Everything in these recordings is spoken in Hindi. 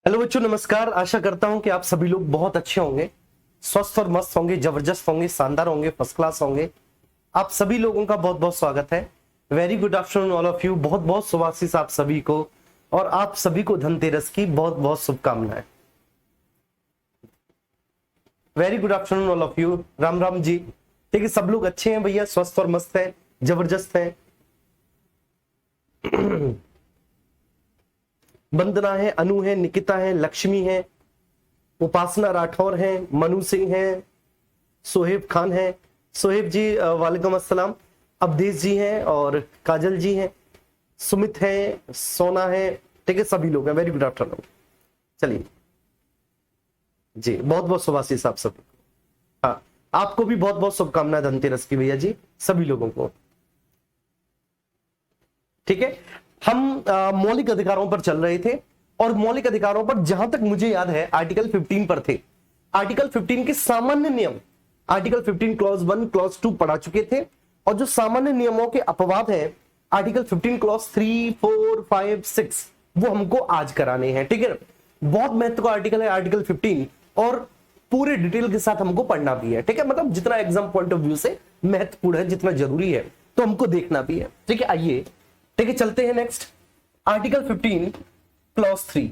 हेलो बच्चों, नमस्कार। आशा करता हूं कि आप सभी लोग बहुत अच्छे होंगे, स्वस्थ और मस्त होंगे, जबरदस्त होंगे, शानदार होंगे, फर्स्ट क्लास होंगे। आप सभी लोगों का बहुत बहुत स्वागत है। Very good afternoon all of you. बहुत बहुत शुभाशीष आप सभी को, और आप सभी को धनतेरस की बहुत बहुत शुभकामनाएं। Very good afternoon all of you. Ram Ram ji. ठीक है, सब लोग अच्छे हैं भैया, स्वस्थ और मस्त है, जबरदस्त है। वंदना है, अनु है, निकिता है, लक्ष्मी है, उपासना राठौर है, मनु सिंह है, सोहेब खान है। सोहेब जी वालेकुम अस्सलाम। अवधेश जी हैं और काजल जी हैं, सुमित है, सोना है। ठीक है, सभी लोग हैं। Very good afternoon. चलिए जी, बहुत बहुत शुभाशीष आप सभी को। हाँ, आपको भी बहुत बहुत शुभकामनाएं धनतेरस की भैया जी, सभी लोगों को। ठीक है, हम मौलिक अधिकारों पर चल रहे थे, और मौलिक अधिकारों पर जहां तक मुझे याद है आर्टिकल 15 पर थे। आर्टिकल 15 के सामान्य नियम, आर्टिकल 15 क्लॉज 1 क्लॉज 2 पढ़ा चुके थे, और जो सामान्य नियमों के अपवाद हैं आर्टिकल 15 क्लॉज 3, 4, 5, 6 वो हमको आज कराने हैं। ठीक है, बहुत महत्व का आर्टिकल है आर्टिकल 15, और पूरे डिटेल के साथ हमको पढ़ना भी है। ठीक है, मतलब जितना एग्जाम पॉइंट ऑफ व्यू से महत्वपूर्ण है, जितना जरूरी है, तो हमको देखना भी है। ठीक है, आइए ठीक है, चलते हैं नेक्स्ट। Article 15 clause 3।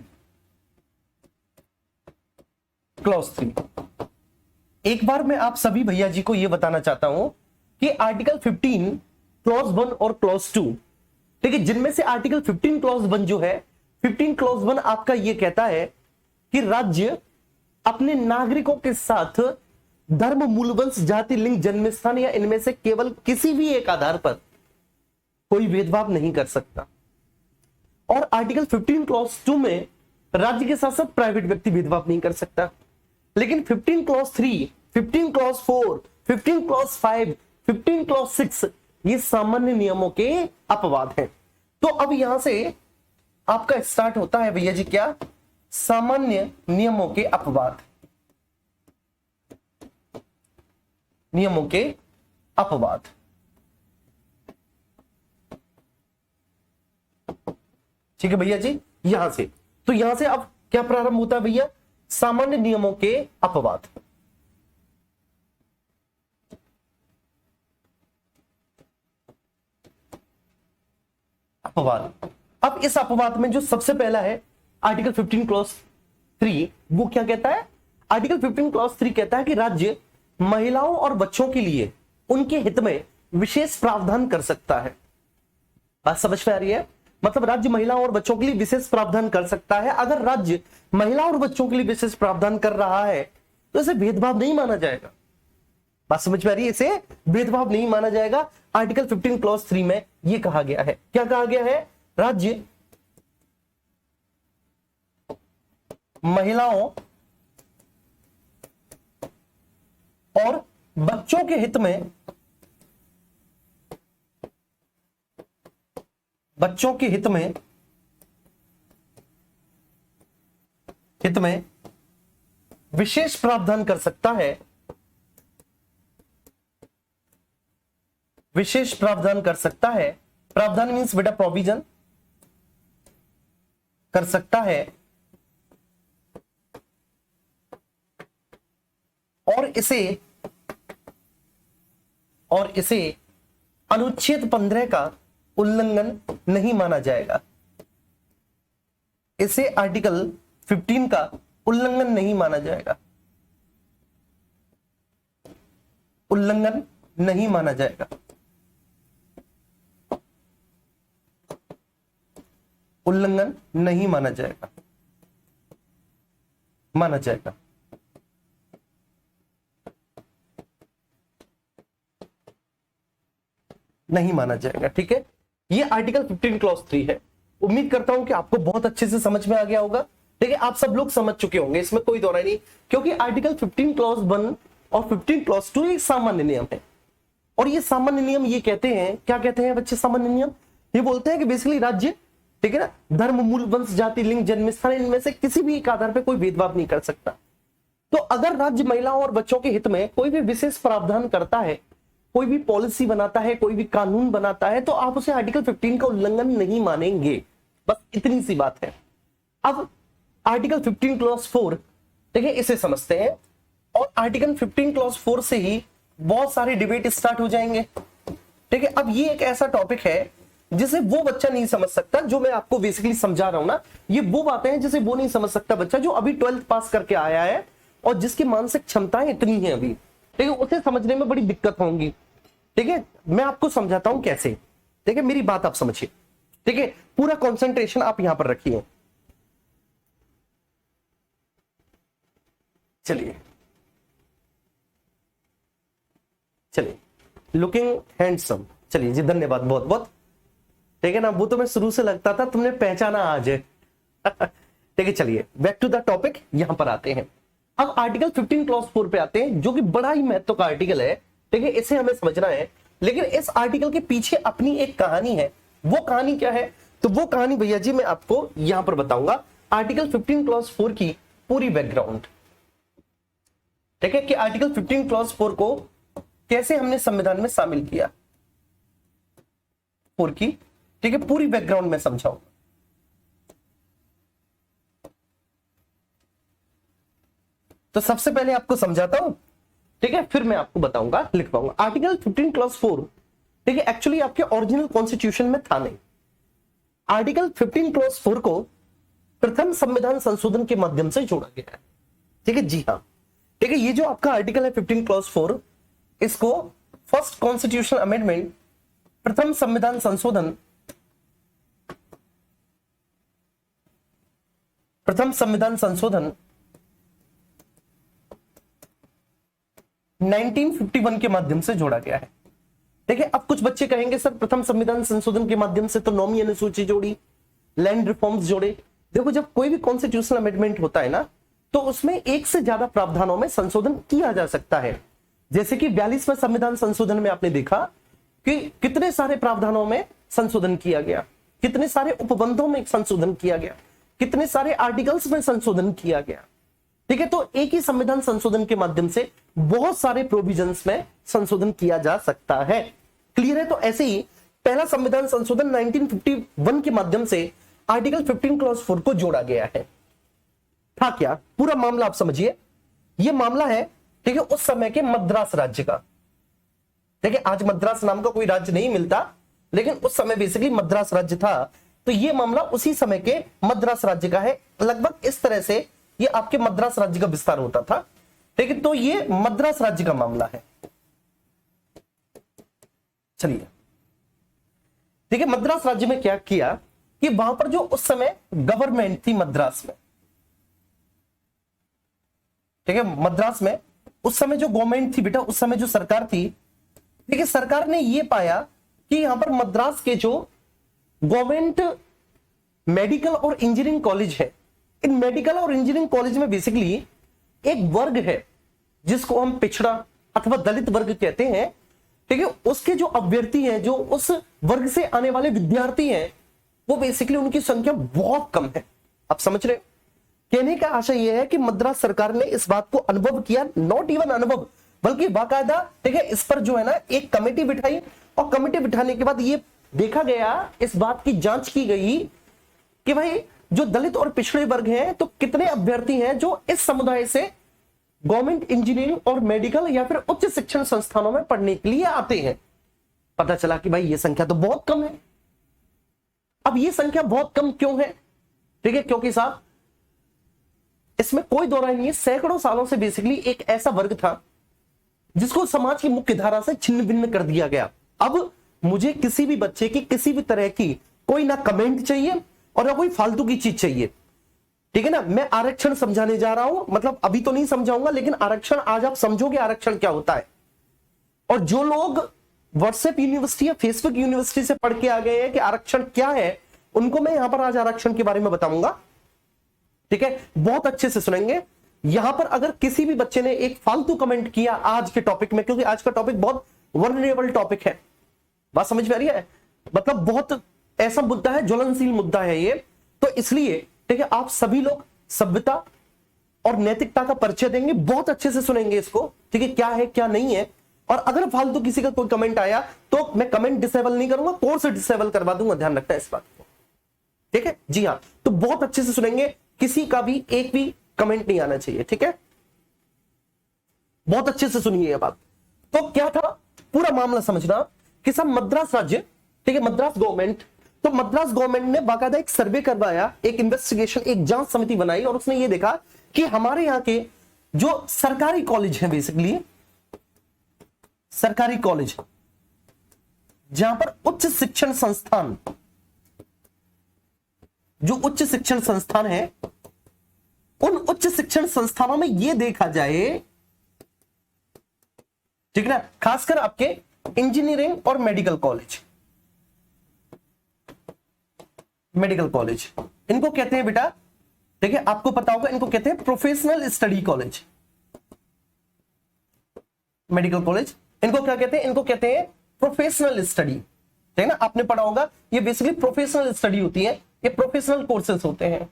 क्लॉज 3, एक बार मैं आप सभी भैया जी को यह बताना चाहता हूं कि आर्टिकल 15 क्लॉज 1 और क्लॉज 2, ठीक है, जिनमें से आर्टिकल 15 क्लॉज 1 जो है, 15 क्लॉज 1 आपका यह कहता है कि राज्य अपने नागरिकों के साथ धर्म, मूलवंश, जाति, लिंग, जन्मस्थान या इनमें से केवल किसी भी एक आधार पर कोई भेदभाव नहीं कर सकता। और आर्टिकल 15 क्लॉज 2 में राज्य के साथ साथ प्राइवेट व्यक्ति भेदभाव नहीं कर सकता। लेकिन 15 क्लॉज 3, 15 क्लॉज 4, 15 क्लॉज 5, 15 क्लॉज 6 ये सामान्य नियमों के अपवाद हैं। तो अब यहां से आपका स्टार्ट होता है भैया जी, क्या? सामान्य नियमों के अपवाद। नियमों के अपवाद, ठीक है भैया जी। यहां से, तो यहां से अब क्या प्रारंभ होता है भैया? सामान्य नियमों के अपवाद। अपवाद, अब इस अपवाद में जो सबसे पहला है आर्टिकल 15 क्लॉज 3, वो क्या कहता है? आर्टिकल 15 क्लॉज 3 कहता है कि राज्य महिलाओं और बच्चों के लिए उनके हित में विशेष प्रावधान कर सकता है। बात समझ में आ रही है? मतलब राज्य महिलाओं और बच्चों के लिए विशेष प्रावधान कर सकता है। अगर राज्य महिलाओं और बच्चों के लिए विशेष प्रावधान कर रहा है तो इसे भेदभाव नहीं माना जाएगा। बात समझ में आ रही है? इसे भेदभाव नहीं माना जाएगा। आर्टिकल 15 क्लॉज 3 में यह कहा गया है। क्या कहा गया है? राज्य महिलाओं और बच्चों के हित में, बच्चों के हित में विशेष प्रावधान कर सकता है। विशेष प्रावधान कर सकता है। प्रावधान मीन्स बेटा प्रोविजन कर सकता है, और इसे अनुच्छेद 15 का उल्लंघन नहीं माना जाएगा। इसे आर्टिकल 15 का उल्लंघन नहीं माना जाएगा। उल्लंघन नहीं माना जाएगा। उल्लंघन नहीं माना जाएगा। माना जाएगा। नहीं माना जाएगा। ठीक है, ये आर्टिकल 15 क्लॉज 3 है। उम्मीद करता हूं कि आपको बहुत अच्छे से समझ में आ गया होगा। ठीक है, आप सब लोग समझ चुके होंगे, इसमें कोई दो राय नहीं, क्योंकि आर्टिकल 15 क्लॉज 1 और 15 क्लॉज 2 एक सामान्य नियम है। और ये सामान्य नियम ये कहते हैं, क्या कहते हैं बच्चे? सामान्य नियम ये बोलते हैं कि बेसिकली राज्य, ठीक है ना, धर्म, मूल, वंश, जाति, लिंग, जन्मस्थान इनमें से किसी भी एक आधार पर कोई भेदभाव नहीं कर सकता। तो अगर राज्य महिलाओं और बच्चों के हित में कोई भी विशेष प्रावधान करता है, कोई भी पॉलिसी बनाता है, कोई भी कानून बनाता है, तो आप उसे आर्टिकल 15 का उल्लंघन नहीं मानेंगे। बस इतनी सी बात है। अब आर्टिकल 15 क्लॉज 4, देखिए इसे समझते हैं, और आर्टिकल 15 क्लॉज 4 से ही बहुत सारे डिबेट स्टार्ट हो जाएंगे। ठीक है, अब ये एक ऐसा टॉपिक है जिसे वो बच्चा नहीं समझ सकता जो मैं आपको बेसिकली समझा रहा हूं ना, ये वो बातें हैं जिसे वो नहीं समझ सकता बच्चा जो अभी 12th पास करके आया है और जिसकी मानसिक क्षमताएं इतनी है अभी, ठीक है, उसे समझने में बड़ी दिक्कत होंगी। ठीक है, मैं आपको समझाता हूं कैसे। ठीक है, मेरी बात आप समझिए। ठीक है, पूरा कंसंट्रेशन आप यहां पर रखिए। चलिए चलिए, लुकिंग हैंडसम, चलिए जी, धन्यवाद बहुत बहुत। ठीक है ना, वो तो मैं शुरू से लगता था तुमने पहचाना आज है। ठीक है, चलिए बैक टू द टॉपिक, यहां पर आते हैं। अब आर्टिकल 15 क्लॉज 4 पे आते हैं, जो कि बड़ा ही महत्व का आर्टिकल है। ठीक है, इसे हमें समझना है, लेकिन इस आर्टिकल के पीछे अपनी एक कहानी है। वो कहानी क्या है? तो वो कहानी भैया जी मैं आपको यहां पर बताऊंगा, आर्टिकल 15 क्लॉज 4 की पूरी बैकग्राउंड। ठीक है, कि आर्टिकल 15 क्लॉज 4 को कैसे हमने संविधान में शामिल किया, 4 की, ठीक है, पूरी बैकग्राउंड में समझाऊंगा। तो सबसे पहले आपको समझाता हूं, ठीक है, फिर मैं आपको बताऊंगा, लिख पाऊंगा। आर्टिकल 15 क्लॉज 4, ठीक है, एक्चुअली आपके ओरिजिनल कॉन्स्टिट्यूशन में था नहीं। आर्टिकल 15 क्लॉज 4 को प्रथम संविधान संशोधन के माध्यम से जोड़ा गया है। ठीक है, जी हाँ, ठीक है, ये जो आपका आर्टिकल है 15 क्लॉज 4, इसको फर्स्ट कॉन्स्टिट्यूशन अमेंडमेंट, प्रथम संविधान संशोधन, प्रथम संविधान संशोधन 1951 के माध्यम से जोड़ा गया है। देखिए, अब कुछ बच्चे कहेंगे सर प्रथम संविधान संशोधन के माध्यम से तो नौवीं अनुसूची जोड़ी, लैंड रिफॉर्म्स जोड़े। देखो, जब कोई भी कॉन्स्टिट्यूशनल अमेंडमेंट होता है ना, तो उसमें एक से ज्यादा प्रावधानों में संशोधन किया जा सकता है। जैसे कि 42वें संविधान संशोधन में आपने देखा कि कितने सारे प्रावधानों में संशोधन किया गया, कितने सारे उपबंधों में संशोधन किया गया, कितने सारे आर्टिकल्स में संशोधन किया गया। ठीक है, तो एक ही संविधान संशोधन के माध्यम से बहुत सारे प्रोविजंस में संशोधन किया जा सकता है। क्लियर है? तो ऐसे ही पहला संविधान संशोधन 1951 के माध्यम से आर्टिकल 15 क्लॉज 4 को जोड़ा गया है। था क्या? पूरा मामला आप समझिए। यह मामला है, ठीक है, उस समय के मद्रास राज्य का। देखिए, आज मद्रास नाम का कोई राज्य नहीं मिलता, लेकिन उस समय बेसिकली मद्रास राज्य था। तो यह मामला उसी समय के मद्रास राज्य का है। लगभग इस तरह से ये आपके मद्रास राज्य का विस्तार होता था। ठीक है, तो ये मद्रास राज्य का मामला है। चलिए, ठीक है, मद्रास राज्य में क्या किया कि वहां पर जो उस समय गवर्नमेंट थी मद्रास में, ठीक है, मद्रास में उस समय जो गवर्नमेंट थी बेटा, उस समय जो सरकार थी, ठीक है, सरकार ने ये पाया कि यहां पर मद्रास के जो गवर्नमेंट मेडिकल और इंजीनियरिंग कॉलेज है, इन मेडिकल और इंजीनियरिंग कॉलेज में बेसिकली एक वर्ग है जिसको हम पिछड़ा अथवा दलित वर्ग कहते हैं। ठीक है, उसके जो अभ्यर्थी हैं, जो उस वर्ग से आने वाले विद्यार्थी हैं, वो बेसिकली उनकी संख्या बहुत कम है। आप समझ रहे? कहने का आशय यह है कि मद्रास सरकार ने इस बात को अनुभव किया, नॉट इवन अनुभव, बल्कि बाकायदा, ठीक है, इस पर जो है ना एक कमेटी बिठाई, और कमेटी बिठाने के बाद ये देखा गया, इस बात की जांच की गई कि भाई जो दलित और पिछड़े वर्ग हैं, तो कितने अभ्यर्थी हैं जो इस समुदाय से गवर्नमेंट इंजीनियरिंग और मेडिकल या फिर उच्च शिक्षण संस्थानों में पढ़ने के लिए आते हैं। पता चला कि भाई ये संख्या तो बहुत कम है। अब ये संख्या बहुत कम क्यों है? ठीक है, क्योंकि साहब इसमें कोई दो राय नहीं है, सैकड़ों सालों से बेसिकली एक ऐसा वर्ग था जिसको समाज की मुख्य धारा से छिन्न भिन्न कर दिया गया। अब मुझे किसी भी बच्चे की किसी भी तरह की कोई ना कमेंट चाहिए और ना कोई फालतू की चीज चाहिए। ठीक है ना, मैं आरक्षण समझाने जा रहा हूं, मतलब अभी तो नहीं समझाऊंगा, लेकिन आरक्षण आज आप समझोगे आरक्षण क्या होता है। और जो लोग व्हाट्सएप यूनिवर्सिटी या फेसबुक यूनिवर्सिटी से पढ़ के आ गए हैं कि आरक्षण क्या है, उनको मैं यहां पर आज आरक्षण के बारे में बताऊंगा। ठीक है, बहुत अच्छे से सुनेंगे। यहां पर अगर किसी भी बच्चे ने एक फालतू कमेंट किया आज के टॉपिक में, क्योंकि आज का टॉपिक बहुत वर्नेबल टॉपिक है, बात समझ में आ रही है, मतलब बहुत ऐसा मुद्दा है, ज्वलनशील मुद्दा है ये, तो इसलिए ठीक है, आप सभी लोग सभ्यता और नैतिकता का परिचय देंगे, बहुत अच्छे से सुनेंगे इसको। ठीक है, क्या है क्या नहीं है। और अगर फालतू किसी का कोई कमेंट आया तो मैं कमेंट डिसेबल नहीं करूंगा, कोर्स डिसेबल करवा दूंगा, ध्यान रखना इस बात को। ठीक है, जी हाँ, तो बहुत अच्छे से सुनेंगे किसी का भी एक भी कमेंट नहीं आना चाहिए, ठीक है? बहुत अच्छे से सुनिए ये बात। तो क्या था पूरा मामला समझना कि सब मद्रास राज्य, ठीक है, मद्रास गवर्नमेंट, तो मद्रास गवर्नमेंट ने बाकायदा एक सर्वे करवाया, एक इन्वेस्टिगेशन, एक जांच समिति बनाई और उसने ये देखा कि हमारे यहां के जो सरकारी कॉलेज हैं, बेसिकली सरकारी कॉलेज जहां पर उच्च शिक्षण संस्थान, जो उच्च शिक्षण संस्थान है, उन उच्च शिक्षण संस्थानों में यह देखा जाए, ठीक है ना, खासकर आपके इंजीनियरिंग और मेडिकल कॉलेज, मेडिकल कॉलेज इनको कहते हैं बेटा, ठीक है, आपको पता होगा इनको कहते हैं professional study college. Medical college इनको क्या कहते हैं? इनको कहते हैं प्रोफेशनल स्टडी, ठीक है ना, आपने पढ़ा होगा। ये बेसिकली प्रोफेशनल स्टडी होती है, ये प्रोफेशनल कोर्सेज होते हैं।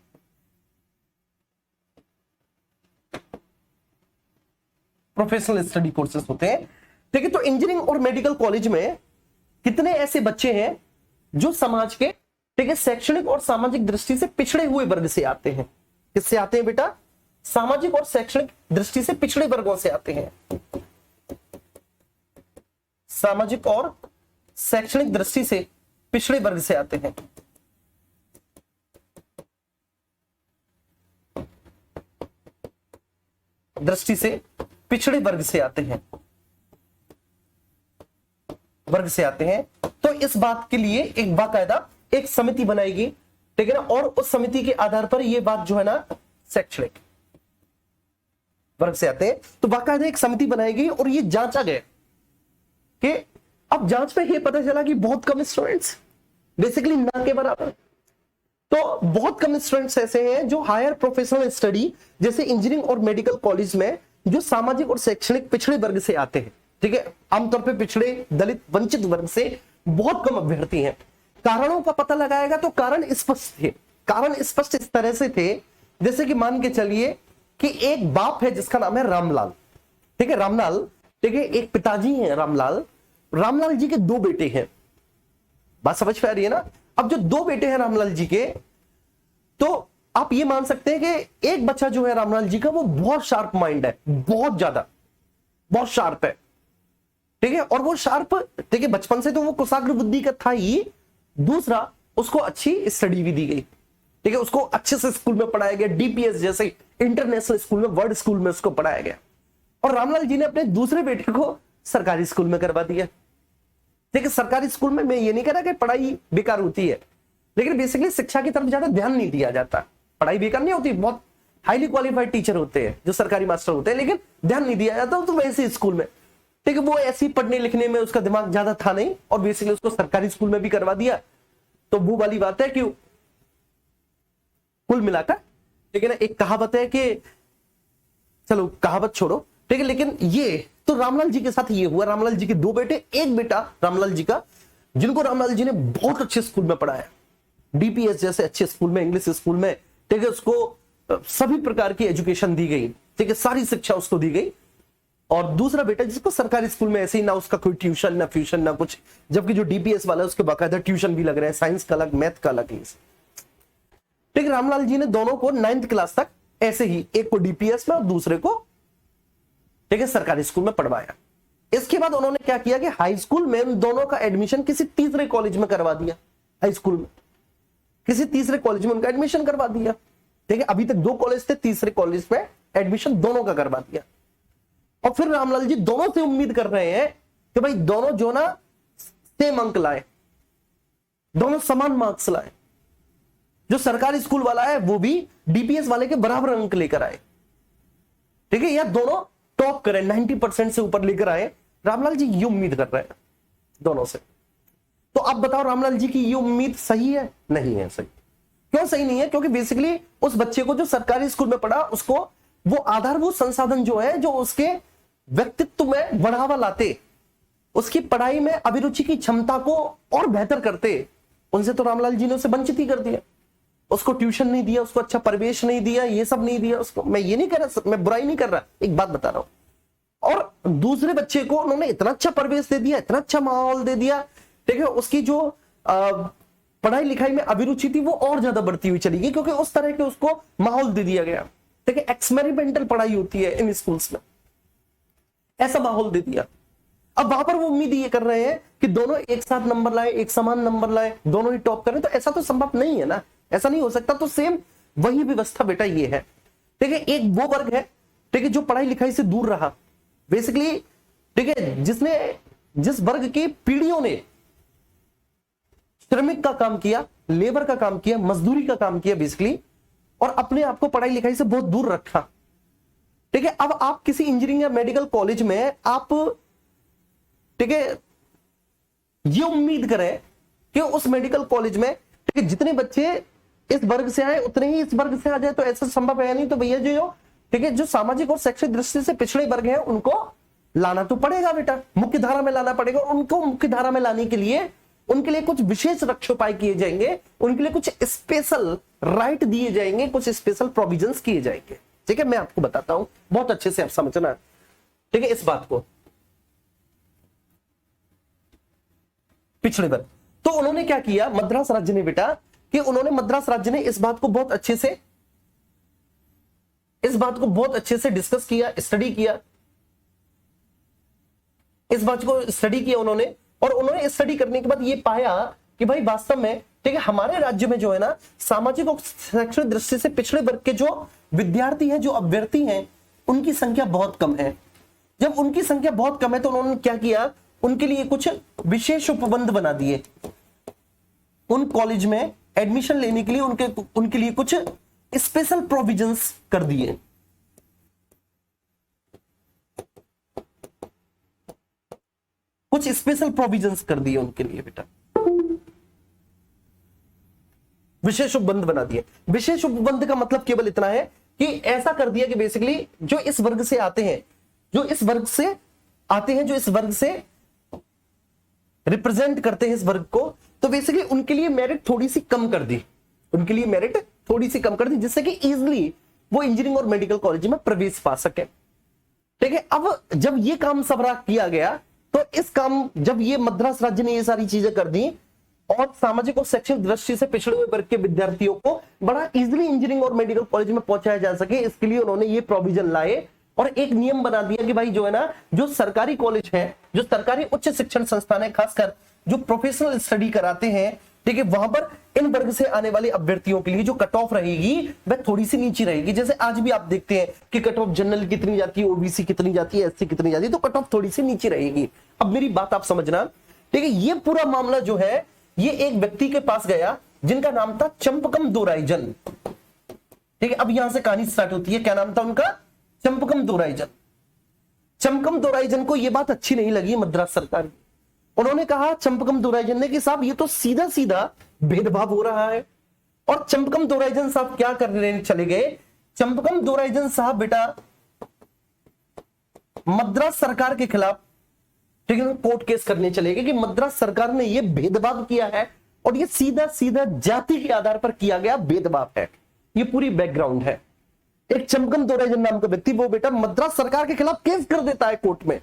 प्रोफेशनल स्टडी कोर्सेज होते हैं, ठीक है। तो इंजीनियरिंग और मेडिकल कॉलेज में कितने ऐसे बच्चे हैं जो समाज के, ठीक है, शैक्षणिक और सामाजिक दृष्टि से पिछड़े हुए वर्ग से आते हैं? किससे आते हैं बेटा? सामाजिक और शैक्षणिक दृष्टि से पिछड़े वर्गों से आते हैं। सामाजिक और शैक्षणिक दृष्टि से पिछड़े वर्ग से आते हैं। दृष्टि से पिछड़े वर्ग से आते हैं, वर्ग से आते हैं। तो इस बात के लिए एक बाकायदा एक समिति बनाएगी, ठीक है ना, और उस समिति के आधार पर यह बात जो है ना, शैक्षणिक वर्ग से आते हैं, तो बाकायदा एक समिति बनाएगी और ये जांचा गया कि अब जांच में ये पता चला कि बहुत कम स्टूडेंट्स, बेसिकली ना के बराबर, तो बहुत कम स्टूडेंट्स ऐसे हैं जो हायर प्रोफेशनल स्टडी जैसे इंजीनियरिंग और मेडिकल कॉलेज में जो सामाजिक और शैक्षणिक पिछड़े वर्ग से आते हैं, ठीक है, आमतौर पे पिछड़े, दलित, वंचित वर्ग से बहुत कम अभ्यर्थी हैं। कारणों का पता लगाएगा तो कारण स्पष्ट थे। कारण स्पष्ट इस तरह से थे, जैसे कि मान के चलिए कि एक बाप है जिसका नाम है रामलाल, ठीक है, रामलाल, ठीक है, एक पिताजी हैं रामलाल, रामलाल जी के दो बेटे हैं। बात समझ पा रही है ना? अब जो दो बेटे हैं रामलाल जी के, तो आप ये मान सकते हैं कि एक बच्चा जो है रामलाल जी का वो बहुत शार्प माइंड है, बहुत ज्यादा, बहुत शार्प है, ठीक है, और वो शार्प, ठीक है, बचपन से तो वो कुशाग्र बुद्धि का था ही, दूसरा उसको अच्छी स्टडी भी दी गई, ठीक है, उसको अच्छे से स्कूल में पढ़ाया गया, डीपीएस जैसे इंटरनेशनल स्कूल में, वर्ल्ड स्कूल में उसको पढ़ाया गया। और रामलाल जी ने अपने दूसरे बेटे को सरकारी स्कूल में करवा दिया, ठीक है। सरकारी स्कूल में मैं ये नहीं कह रहा कि पढ़ाई बेकार होती है, लेकिन बेसिकली शिक्षा की तरफ ज्यादा ध्यान नहीं दिया जाता। पढ़ाई बेकार नहीं होती, बहुत हाईली क्वालिफाइड टीचर होते हैं जो सरकारी मास्टर होते हैं, लेकिन ध्यान नहीं दिया जाता। तो वैसे स्कूल में, ठीक है, वो ऐसे ही पढ़ने लिखने में उसका दिमाग ज्यादा था नहीं, और बेसिकली उसको सरकारी स्कूल में भी करवा दिया। तो वो वाली बात है कि कुल मिलाकर, ठीक है ना, एक कहावत है कि, चलो कहावत छोड़ो, ठीक है, लेकिन ये तो रामलाल जी के साथ ये हुआ। रामलाल जी के दो बेटे, एक बेटा रामलाल जी का, जिनको रामलाल जी ने बहुत अच्छे स्कूल में पढ़ाया, डीपीएस जैसे अच्छे स्कूल में, इंग्लिश स्कूल में, ठीक है, उसको सभी प्रकार की एजुकेशन दी गई, ठीक है, सारी शिक्षा उसको दी गई। और दूसरा बेटा जिसको सरकारी स्कूल में ऐसे ही ना उसका कोई ट्यूशन ना फ्यूशन ना कुछ, जबकि जो डीपीएस वाला है उसके बाकायदा ट्यूशन भी लग रहे हैं, साइंस का अलग, मैथ का अलग। ठीक, रामलाल जी ने दोनों को 9th क्लास तक ऐसे ही, एक को डीपीएस में और दूसरे को, ठीक है, सरकारी स्कूल में पढ़वाया। इसके बाद उन्होंने क्या किया कि हाई स्कूल में उन दोनों का एडमिशन किसी तीसरे कॉलेज में करवा दिया। हाई स्कूल में किसी तीसरे कॉलेज में उनका एडमिशन करवा दिया, ठीक है। अभी तक 2 कॉलेज थे, तीसरे कॉलेज में एडमिशन दोनों का करवा दिया। और फिर रामलाल जी दोनों से उम्मीद कर रहे हैं कि भाई दोनों जो ना सेम अंक लाए, दोनों समान मार्क्स लाए। जो सरकारी स्कूल वाला है वो भी डीपीएस वाले के बराबर अंक लेकर आए, ठीक है, या दोनों टॉप करें, 90% से ऊपर लेकर आए। रामलाल जी ये उम्मीद कर रहे हैं दोनों से। तो अब बताओ रामलाल जी की ये उम्मीद सही है? नहीं है सही। क्यों सही नहीं है? क्योंकि बेसिकली उस बच्चे को जो सरकारी स्कूल में पढ़ा, उसको वो आधारभूत संसाधन जो है, जो उसके व्यक्तित्व में बढ़ावा लाते, उसकी पढ़ाई में अभिरुचि की क्षमता को और बेहतर करते, उनसे तो रामलाल जी ने उसे वंचित ही कर दिया। उसको ट्यूशन नहीं दिया, उसको अच्छा परिवेश नहीं दिया, ये सब नहीं दिया उसको। मैं ये नहीं कह रहा, मैं बुराई नहीं कर रहा, एक बात बता रहा हूं। और दूसरे बच्चे को उन्होंने इतना अच्छा परिवेश दे दिया, इतना अच्छा माहौल दे दिया, ठीक है, उसकी जो पढ़ाई लिखाई में अभिरुचि थी वो और ज्यादा बढ़ती हुई चली गई, क्योंकि उस तरह के उसको माहौल दे दिया गया। देखिए एक्सपेरिमेंटल पढ़ाई होती है इन स्कूल्स में, ऐसा माहौल दे दिया। अब वहां पर वो उम्मीद ये कर रहे हैं कि दोनों एक साथ नंबर लाए, एक समान नंबर लाए, दोनों ही टॉप करें, तो ऐसा तो संभव नहीं है ना, ऐसा नहीं हो सकता। तो सेम वही व्यवस्था बेटा ये है। ठीक है, एक वो वर्ग है, ठीक है, जो पढ़ाई लिखाई से दूर रहा बेसिकली, ठीक है, जिस वर्ग की पीढ़ियों ने श्रमिक का काम किया, लेबर का काम किया, मजदूरी का काम किया बेसिकली, और अपने आप को पढ़ाई लिखाई से बहुत दूर रखा। ठीक है, अब आप किसी इंजीनियरिंग या मेडिकल कॉलेज में आप, ठीक है, ये उम्मीद करें कि उस मेडिकल कॉलेज में, ठीक है, जितने बच्चे इस वर्ग से आए उतने ही इस वर्ग से आ जाए, तो ऐसा संभव है नहीं। तो भैया जो ठीक है, जो सामाजिक और शैक्षिक दृष्टि से पिछड़े वर्ग हैं उनको लाना तो पड़ेगा बेटा, मुख्य धारा में लाना पड़ेगा। उनको मुख्य धारा में लाने के लिए उनके लिए कुछ विशेष रक्षोपाय किए जाएंगे, उनके लिए कुछ स्पेशल राइट दिए जाएंगे, कुछ स्पेशल प्रोविजंस किए जाएंगे। ठीक है, मैं आपको बताता हूं, बहुत अच्छे से आप समझना, ठीक है, इस बात को। पिछड़े वर्ग, तो उन्होंने क्या किया मद्रास राज्य ने बेटा, कि उन्होंने मद्रास राज्य ने इस बात को बहुत अच्छे से डिस्कस किया, स्टडी किया, इस बात को स्टडी किया उन्होंने। और उन्होंने स्टडी करने के बाद ये पाया कि भाई वास्तव में, ठीक है, हमारे राज्य में जो है ना, सामाजिक और शैक्षणिक दृष्टि से पिछड़े वर्ग के जो विद्यार्थी हैं, जो अभ्यर्थी हैं, उनकी संख्या बहुत कम है। जब उनकी संख्या बहुत कम है तो उन्होंने क्या किया, उनके लिए कुछ विशेष उपबंध बना दिए। उन कॉलेज में एडमिशन लेने के लिए उनके लिए कुछ स्पेशल प्रोविजंस कर दिए। कुछ स्पेशल प्रोविजंस कर दिए उनके लिए बेटा, विशेष उपबंध बना दिए। विशेष उपबंध का मतलब केवल इतना है कि ऐसा कर दिया कि बेसिकली जो इस वर्ग से आते हैं, जो इस वर्ग से रिप्रेजेंट करते हैं इस वर्ग को, तो बेसिकली उनके लिए मेरिट थोड़ी सी कम कर दी, जिससे कि इजीली वो इंजीनियरिंग और मेडिकल कॉलेज में प्रवेश पा सके। ठीक है, अब जब ये काम सबरा किया गया, तो इस काम, जब ये मद्रास राज्य ने ये सारी चीजें कर दी और सामाजिक और शैक्षणिक दृष्टि से पिछड़े हुए वर्ग के विद्यार्थियों को बड़ा इजीली इंजीनियरिंग और मेडिकल कॉलेज में पहुंचाया जा सके, इसके लिए उन्होंने ये प्रोविजन लाए और एक नियम बना दिया कि भाई जो है ना, जो सरकारी कॉलेज है, जो सरकारी उच्च शिक्षण संस्थान है, खासकर जो प्रोफेशनल स्टडी कराते हैं, ठीक है, वहां पर इन वर्ग से आने वाले अभ्यर्थियों के लिए जो कट ऑफ रहेगी वह थोड़ी सी नीचे रहेगी। जैसे आज भी आप देखते हैं कि कट ऑफ जनरल कितनी जाती है, ओबीसी कितनी जाती है, एससी कितनी जाती है, तो कट ऑफ थोड़ी सी नीचे रहेगी। अब मेरी बात आप समझना, ठीक है, ये पूरा मामला जो है, ये एक व्यक्ति के पास गया जिनका नाम था चंपकम दोराइजन। ठीक है, अब यहां से कहानी स्टार्ट होती है। क्या नाम था उनका? चंपकम दोराइजन। चंपकम दोराइजन को यह बात अच्छी नहीं लगी मद्रास सरकार की। उन्होंने कहा चंपकम दोराइजन ने कि साहब ये तो सीधा सीधा भेदभाव हो रहा है। और चंपकम दोराइजन साहब क्या करने चले गए? चंपकम दोराइजन साहब बेटा मद्रास सरकार के खिलाफ, ठीक है, कोर्ट केस करने चले गए कि मद्रास सरकार ने यह भेदभाव किया है और यह सीधा सीधा जाति के आधार पर किया गया भेदभाव है। यह पूरी बैकग्राउंड है। एक चंपकम दोराइजन नाम का व्यक्ति वो बेटा मद्रास सरकार के खिलाफ केस कर देता है कोर्ट में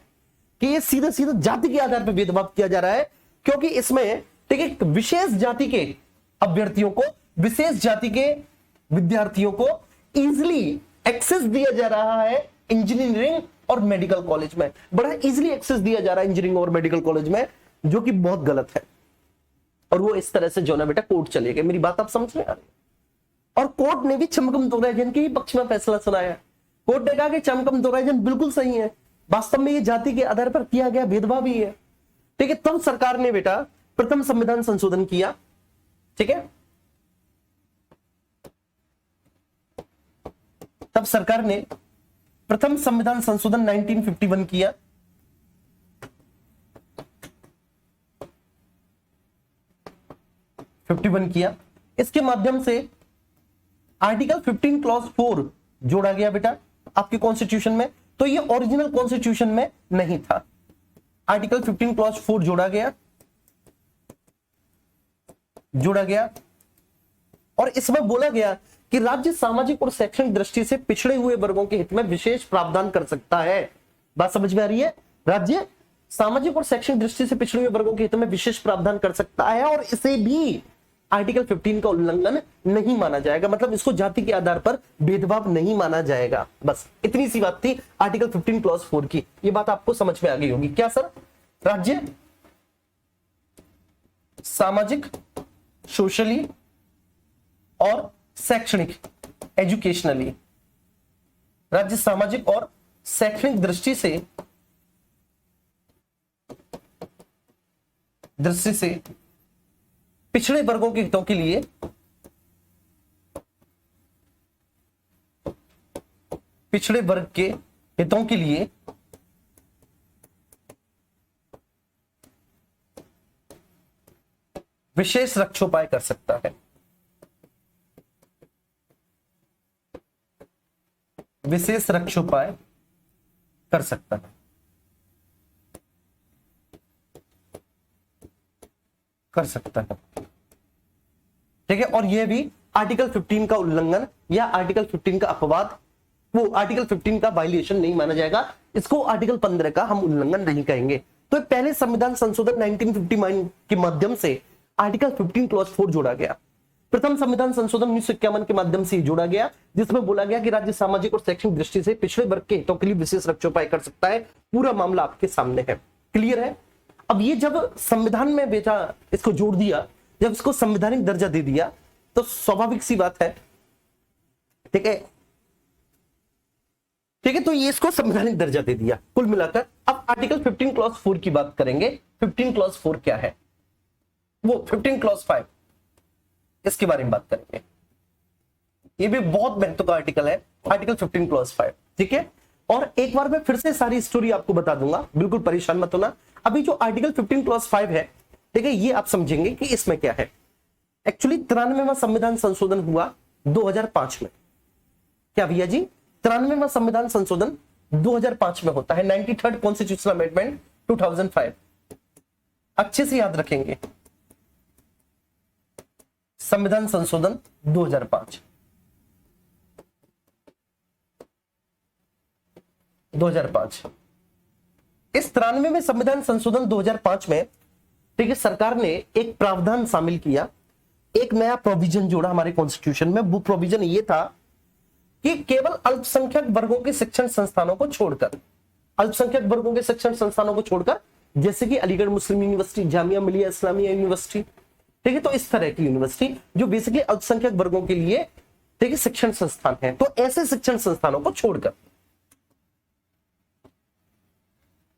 कि ये सीधा सीधा जाति के आधार पर भेदभाव किया जा रहा है, क्योंकि इसमें, ठीक है, विशेष जाति के अभ्यर्थियों को, विशेष जाति के विद्यार्थियों को इजिली एक्सेस दिया जा रहा है इंजीनियरिंग और मेडिकल कॉलेज में। बड़ा इजिली एक्सेस दिया जा रहा है इंजीनियरिंग और मेडिकल कॉलेज में, जो कि बहुत गलत है। और वो इस तरह से जो ना बेटा कोर्ट चले गए। मेरी बात आप समझ में आ रही है? और कोर्ट ने भी चंपकम दोराइजन के ही पक्ष में फैसला सुनाया। कोर्ट ने कहा कि चंपकम दोराइजन बिल्कुल सही है, वास्तव में ये जाति के आधार पर किया गया भेदभाव ही है। ठीक है, तब सरकार ने बेटा प्रथम संविधान संशोधन किया। ठीक है, तब सरकार ने प्रथम संविधान संशोधन 1951 किया। इसके माध्यम से आर्टिकल 15 क्लॉज 4 जोड़ा गया बेटा आपके कॉन्स्टिट्यूशन में। तो ये ओरिजिनल कॉन्स्टिट्यूशन में नहीं था। आर्टिकल 15 क्लॉज 4 जोड़ा गया और इसमें बोला गया कि राज्य सामाजिक और शैक्षणिक दृष्टि से पिछड़े हुए वर्गों के हित में विशेष प्रावधान कर सकता है। बात समझ में आ रही है? राज्य सामाजिक और शैक्षणिक दृष्टि से पिछड़े हुए वर्गों के हित में विशेष प्रावधान कर सकता है और इसे भी आर्टिकल 15 का उल्लंघन नहीं माना जाएगा, मतलब इसको जाति के आधार पर भेदभाव नहीं माना जाएगा। बस इतनी सी बात थी आर्टिकल 15 क्लॉज 4 की। ये बात आपको समझ में आ गई होगी क्या सर? राज्य सामाजिक, सोशली और शैक्षणिक, एजुकेशनली, राज्य सामाजिक और शैक्षणिक दृष्टि से पिछड़े वर्गों के हितों के लिए पिछड़े वर्ग के हितों के लिए विशेष रक्षोपाय कर सकता है। विशेष रक्षोपाय कर सकता है, कर सकता है, ठीक है। और यह भी आर्टिकल 15 का उल्लंघन या आर्टिकल 15 का अपवाद, वो आर्टिकल 15 का वायलेशन नहीं माना जाएगा, इसको आर्टिकल 15 का हम उल्लंघन नहीं कहेंगे। तो पहले संविधान संशोधन 1959 के माध्यम से आर्टिकल 15 क्लॉज 4 जोड़ा गया। प्रथम संविधान संशोधन 1951 के माध्यम से जोड़ा गया, जिसमें बोला गया कि राज्य सामाजिक और शैक्षणिक दृष्टि से पिछड़े वर्ग के हितों के लिए विशेष रक्षोपाय कर सकता है। पूरा मामला आपके सामने है, क्लियर है। अब ये जब संविधान में बेटा इसको जोड़ दिया, जब इसको संवैधानिक दर्जा दे दिया, तो स्वाभाविक सी बात है, ठीक है, ठीक है, तो ये इसको संवैधानिक दर्जा दे दिया कुल मिलाकर। अब आर्टिकल 15 क्लॉज 4 की बात करेंगे। 15 क्लॉज 4 क्या है? वो 15 क्लॉज 5, इसके बारे में बात करेंगे। ये भी बहुत महत्व का आर्टिकल है, आर्टिकल 15 क्लॉज 5, ठीक है। और एक बार मैं फिर से सारी स्टोरी आपको बता दूंगा, बिल्कुल परेशान मत होना। अभी जो आर्टिकल 15 क्लॉज 5 है, ठीक है, ये आप समझेंगे कि इसमें क्या है। एक्चुअली 93वां संविधान संशोधन हुआ 2005 में। क्या भैया जी? 93वां संविधान संशोधन 2005 में होता है, 93rd कॉन्स्टिट्यूशनल अमेंडमेंट 2005। अच्छे से याद रखेंगे, संविधान संशोधन 2005। इस 93वें संविधान संशोधन 2005 में, ठीक है, सरकार ने एक प्रावधान शामिल किया, एक नया प्रोविजन जोड़ा हमारे कॉन्स्टिट्यूशन में। वो प्रोविजन ये था कि केवल अल्पसंख्यक वर्गों के शिक्षण संस्थानों को छोड़कर, अल्पसंख्यक वर्गों के शिक्षण संस्थानों को छोड़कर, जैसे कि अलीगढ़ मुस्लिम यूनिवर्सिटी, जामिया मिलिया इस्लामिया यूनिवर्सिटी, ठीक है, तो इस तरह की यूनिवर्सिटी जो बेसिकली अल्पसंख्यक वर्गों के लिए, ठीक है, शिक्षण संस्थान है, तो ऐसे शिक्षण संस्थानों को छोड़कर,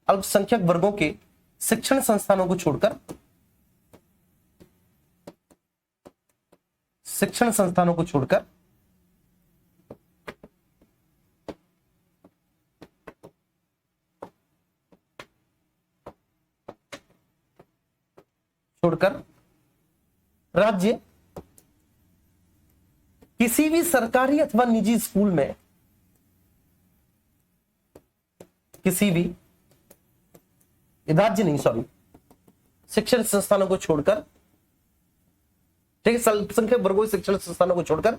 अल्पसंख्यक वर्गों के शिक्षण संस्थानों को छोड़कर, शिक्षण संस्थानों को छोड़कर राज्य किसी भी सरकारी अथवा निजी स्कूल में, किसी भी राज्य नहीं, सॉरी, शिक्षण संस्थानों को छोड़कर, ठीक है, अल्पसंख्यक वर्गों के शिक्षण संस्थानों को छोड़कर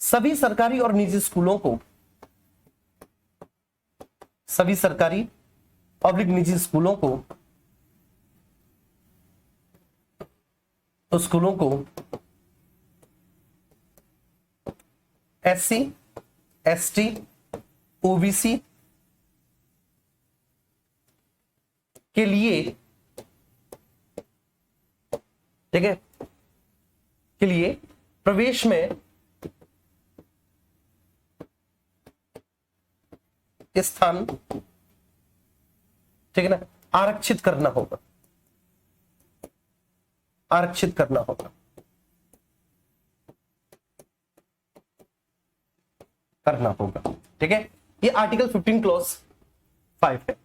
सभी सरकारी और निजी स्कूलों को, सभी सरकारी पब्लिक निजी स्कूलों को, तो स्कूलों को SC, ST, OBC के लिए, ठीक है, के लिए प्रवेश में स्थान, ठीक है ना, आरक्षित करना होगा, आरक्षित करना होगा, करना होगा, ठीक है। ये आर्टिकल 15 क्लॉज 5 है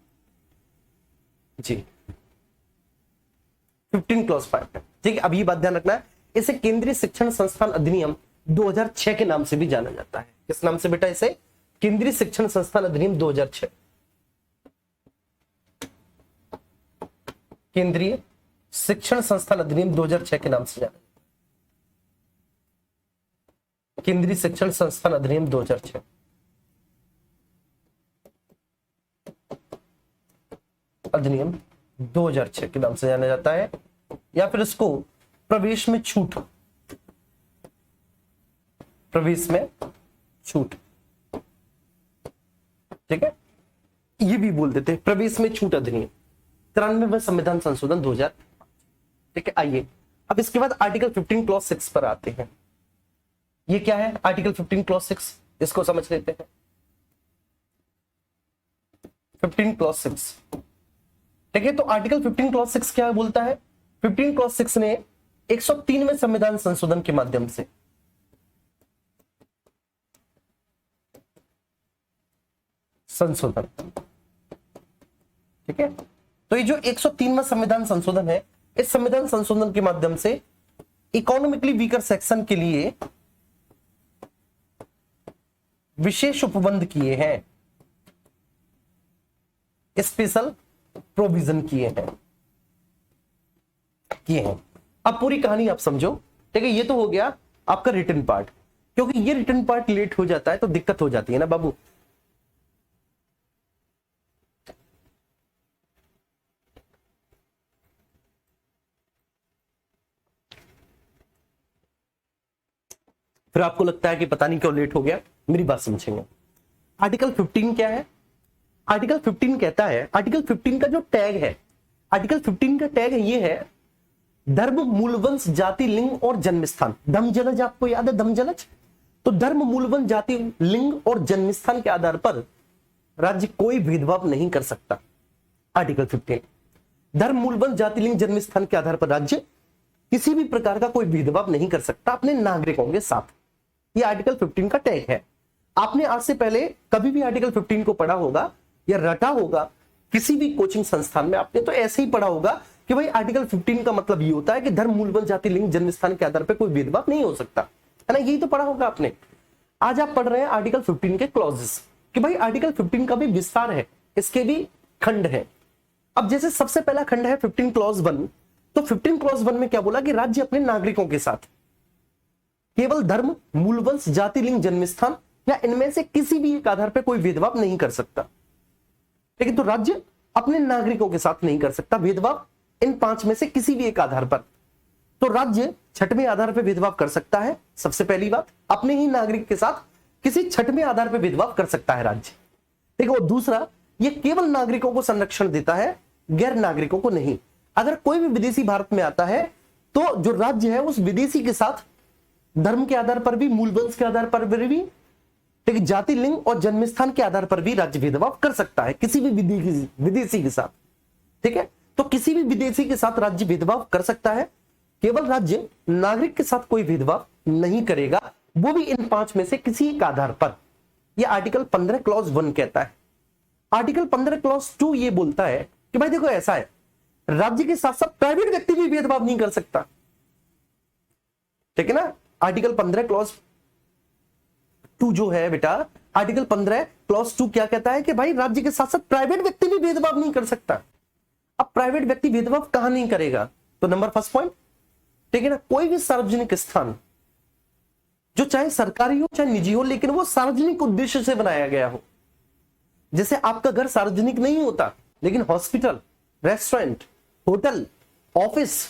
जी, 15 क्लॉज 5 है, ठीक है। अब ये बात ध्यान रखना है, इसे केंद्रीय शिक्षण संस्थान अधिनियम 2006 के नाम से भी जाना जाता है। किस नाम से बेटा? इसे केंद्रीय शिक्षण संस्थान अधिनियम 2006, केंद्रीय शिक्षण संस्थान अधिनियम 2006 के नाम से जाना, केंद्रीय शिक्षण संस्थान अधिनियम 2006, अधिनियम 2006 के नाम से जाना जाता है, या फिर इसको प्रवेश में छूट, प्रवेश में छूट, ठीक है, ये भी बोल देते हैं प्रवेश में छूट अधिनियम 93वां संविधान संशोधन 2000, ठीक है। आइए अब इसके बाद आर्टिकल 15 क्लॉज 6 पर आते हैं। ये क्या है आर्टिकल 15 क्लॉज 6, इसको समझ लेते हैं। 15 क्लॉज 6, ठीक है। तो आर्टिकल 15 क्लॉज 6 क्या बोलता है? 15 क्लॉज 6 ने 103वें संविधान संशोधन के माध्यम से संशोधन, ठीक है। तो ये जो 103वां संविधान संशोधन है, इस संविधान संशोधन के माध्यम से इकोनॉमिकली वीकर सेक्शन के लिए विशेष उपबंध किए हैं, स्पेशल प्रोविजन किए हैं। अब पूरी कहानी आप समझो, ठीक है। ये तो हो गया आपका रिटन पार्ट, क्योंकि ये रिटन पार्ट लेट हो जाता है तो दिक्कत हो जाती है ना बाबू। फिर आपको लगता है कि पता नहीं क्यों लेट हो गया, मेरी बात समझेंगे। आर्टिकल 15 क्या है? आर्टिकल 15 कहता है, आर्टिकल 15 का जो टैग है, आर्टिकल 15 का टैग है, ये है धर्म, मूलवंश, जाति, लिंग और जन्मस्थान। धम्मजलज आपको याद है? धम्मजलज। तो धर्म, मूलवंश, जाति, लिंग और जन्मस्थान के आधार पर राज्य कोई भेदभाव नहीं कर सकता। आर्टिकल 15 धर्म, मूलवंश, जाति, लिंग, जन्मस्थान के आधार पर राज्य किसी भी प्रकार का कोई भेदभाव नहीं कर सकता अपने नागरिकों के साथ। ये आर्टिकल 15 का टैग है। आपने आज से पहले कभी भी आर्टिकल 15 को पढ़ा होगा या रटा होगा किसी भी कोचिंग संस्थान में, आपने तो ऐसे ही पढ़ा होगा कि भाई आर्टिकल 15 का मतलब ये होता है कि धर्म, मूलवंश, जाति, लिंग, जन्मस्थान के आधार पर कोई भेदभाव नहीं हो सकता, है ना। यही तो पढ़ा होगा आपने। आज आप पढ़ रहे हैं आर्टिकल 15 के क्लॉजेस, कि भाई आर्टिकल 15 का भी विस्तार है, इसके भी खंड है। अब जैसे सबसे पहला खंड है 15 क्लॉज 1, तो 15 क्लॉज 1 में क्या बोला कि राज्य अपने नागरिकों के साथ केवल धर्म, मूलवंश, जाति, लिंग, जन्मस्थान या इनमें से किसी भी एक आधार पर कोई भेदभाव नहीं कर सकता। लेकिन तो राज्य अपने नागरिकों के साथ नहीं कर सकता भेदभाव इन 5 में से किसी भी एक आधार पर। तो राज्य छठवें आधार पर भेदभाव कर सकता है, सबसे पहली बात, अपने ही नागरिक के साथ किसी छठवें आधार पर भेदभाव कर सकता है राज्य, ठीक है। और दूसरा, ये केवल नागरिकों को संरक्षण देता है, गैर नागरिकों को नहीं। अगर कोई भी विदेशी भारत में आता है तो जो राज्य है उस विदेशी के साथ धर्म के आधार पर भी, मूलवंश के आधार पर भी, ठीक है, जाति, लिंग और जन्मस्थान के आधार पर भी राज्य भेदभाव कर सकता है किसी भी विदेशी के साथ, ठीक है। तो किसी भी विदेशी के साथ राज्य भेदभाव कर सकता है, केवल राज्य नागरिक के साथ कोई भेदभाव नहीं करेगा, वो भी इन 5 में से किसी एक आधार पर। यह आर्टिकल 15 क्लॉज 1 कहता है। आर्टिकल 15 क्लॉज 2 ये बोलता है कि भाई देखो ऐसा है, राज्य के साथ साथ प्राइवेट व्यक्ति भी भेदभाव नहीं कर सकता, ठीक है ना। आर्टिकल 15 क्लॉज 2 जो है बेटा, आर्टिकल 15 क्लॉज 2 क्या कहता है कि भाई राज्य के साथ साथ प्राइवेट व्यक्ति भी भेदभाव नहीं कर सकता। अब प्राइवेट व्यक्ति भेदभाव कहां नहीं करेगा? तो नंबर फर्स्ट पॉइंट, ठीक है ना, कोई भी सार्वजनिक स्थान जो चाहे सरकारी हो चाहे निजी हो, लेकिन वो सार्वजनिक उद्देश्य से बनाया गया हो। जैसे आपका घर सार्वजनिक नहीं होता, लेकिन हॉस्पिटल, रेस्टोरेंट, होटल, ऑफिस,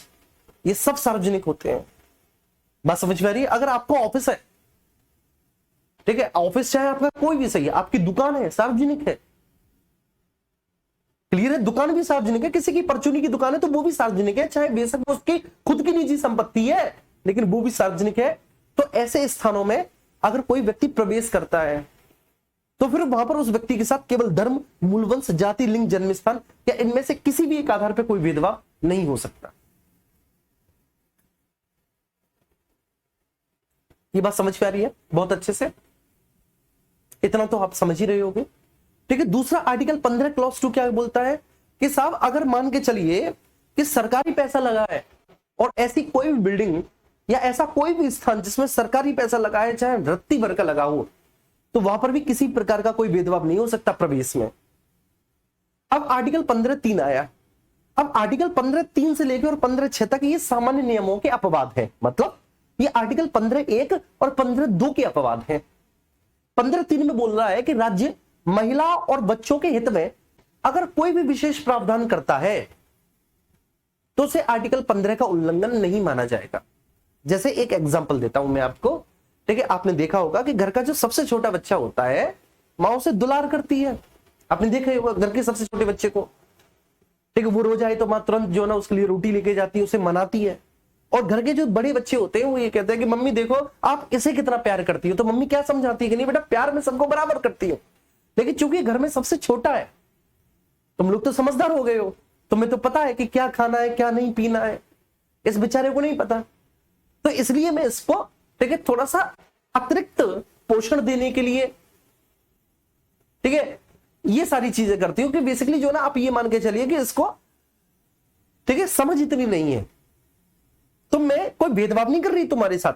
ये सब सार्वजनिक होते हैं। बात समझ में आ रही है? अगर आपको ऑफिस है, ठीक है, ऑफिस चाहे आपका कोई भी सही है, आपकी दुकान है, सार्वजनिक है, क्लियर है, दुकान भी सार्वजनिक है, किसी की परचूनी की दुकान है तो वो भी सार्वजनिक है, चाहे बेशक वो उसकी खुद की निजी संपत्ति है, लेकिन वो भी सार्वजनिक है। तो ऐसे स्थानों में अगर कोई व्यक्ति प्रवेश करता है तो फिर वहां पर उस व्यक्ति के साथ केवल धर्म, मूलवंश, जाति, लिंग, जन्मस्थान या इनमें से किसी भी एक आधार पर कोई भेदभाव नहीं हो सकता। ये बात समझ में आ रही है बहुत अच्छे से? इतना तो आप समझ ही रहे होगे, ठीक है। दूसरा, आर्टिकल 15 क्लॉज 2 क्या बोलता है कि साहब अगर मान के चलिए कि सरकारी पैसा लगा है और ऐसी कोई भी बिल्डिंग या ऐसा कोई भी स्थान जिसमें सरकारी पैसा लगा है, चाहे रत्ती भर का लगा हो, तो वहां पर भी किसी प्रकार का कोई भेदभाव नहीं हो सकता प्रवेश में। अब आर्टिकल 15(3) आया। अब आर्टिकल 15(3) से लेकर और 15(6) तक ये सामान्य नियमों के अपवाद है, मतलब ये आर्टिकल 15(1) और 15(2) के अपवाद है। 15(3) में बोल रहा है कि राज्य महिला और बच्चों के हित में अगर कोई भी विशेष प्रावधान करता है तो उसे आर्टिकल 15 का उल्लंघन नहीं माना जाएगा। जैसे एक एग्जांपल देता हूं मैं आपको ठीक है, आपने देखा होगा कि घर का जो सबसे छोटा बच्चा होता है माँ उसे दुलार करती है। आपने देखा होगा घर के सबसे छोटे बच्चे को, ठीक है, वो रोज आए तो माँ तुरंत जो ना उसके लिए रोटी लेके जाती है, उसे मनाती है। और घर के जो बड़े बच्चे होते हैं वो ये कहते हैं कि मम्मी देखो आप इसे कितना प्यार करती हो, तो मम्मी क्या समझाती है कि नहीं बेटा प्यार में सबको बराबर करती हो, लेकिन चूंकि घर में सबसे छोटा है, तुम लोग तो समझदार हो गए हो, तुम्हें तो पता है कि क्या खाना है क्या नहीं पीना है, इस बेचारे को नहीं पता। तो इसलिए मैं इसको, ठीक है, थोड़ा सा अतिरिक्त पोषण देने के लिए, ठीक है, ये सारी चीजें करती हूं कि बेसिकली जो ना आप ये मान के चलिए कि इसको, ठीक है, समझ इतनी नहीं है, तो मैं कोई भेदभाव नहीं कर रही तुम्हारे साथ,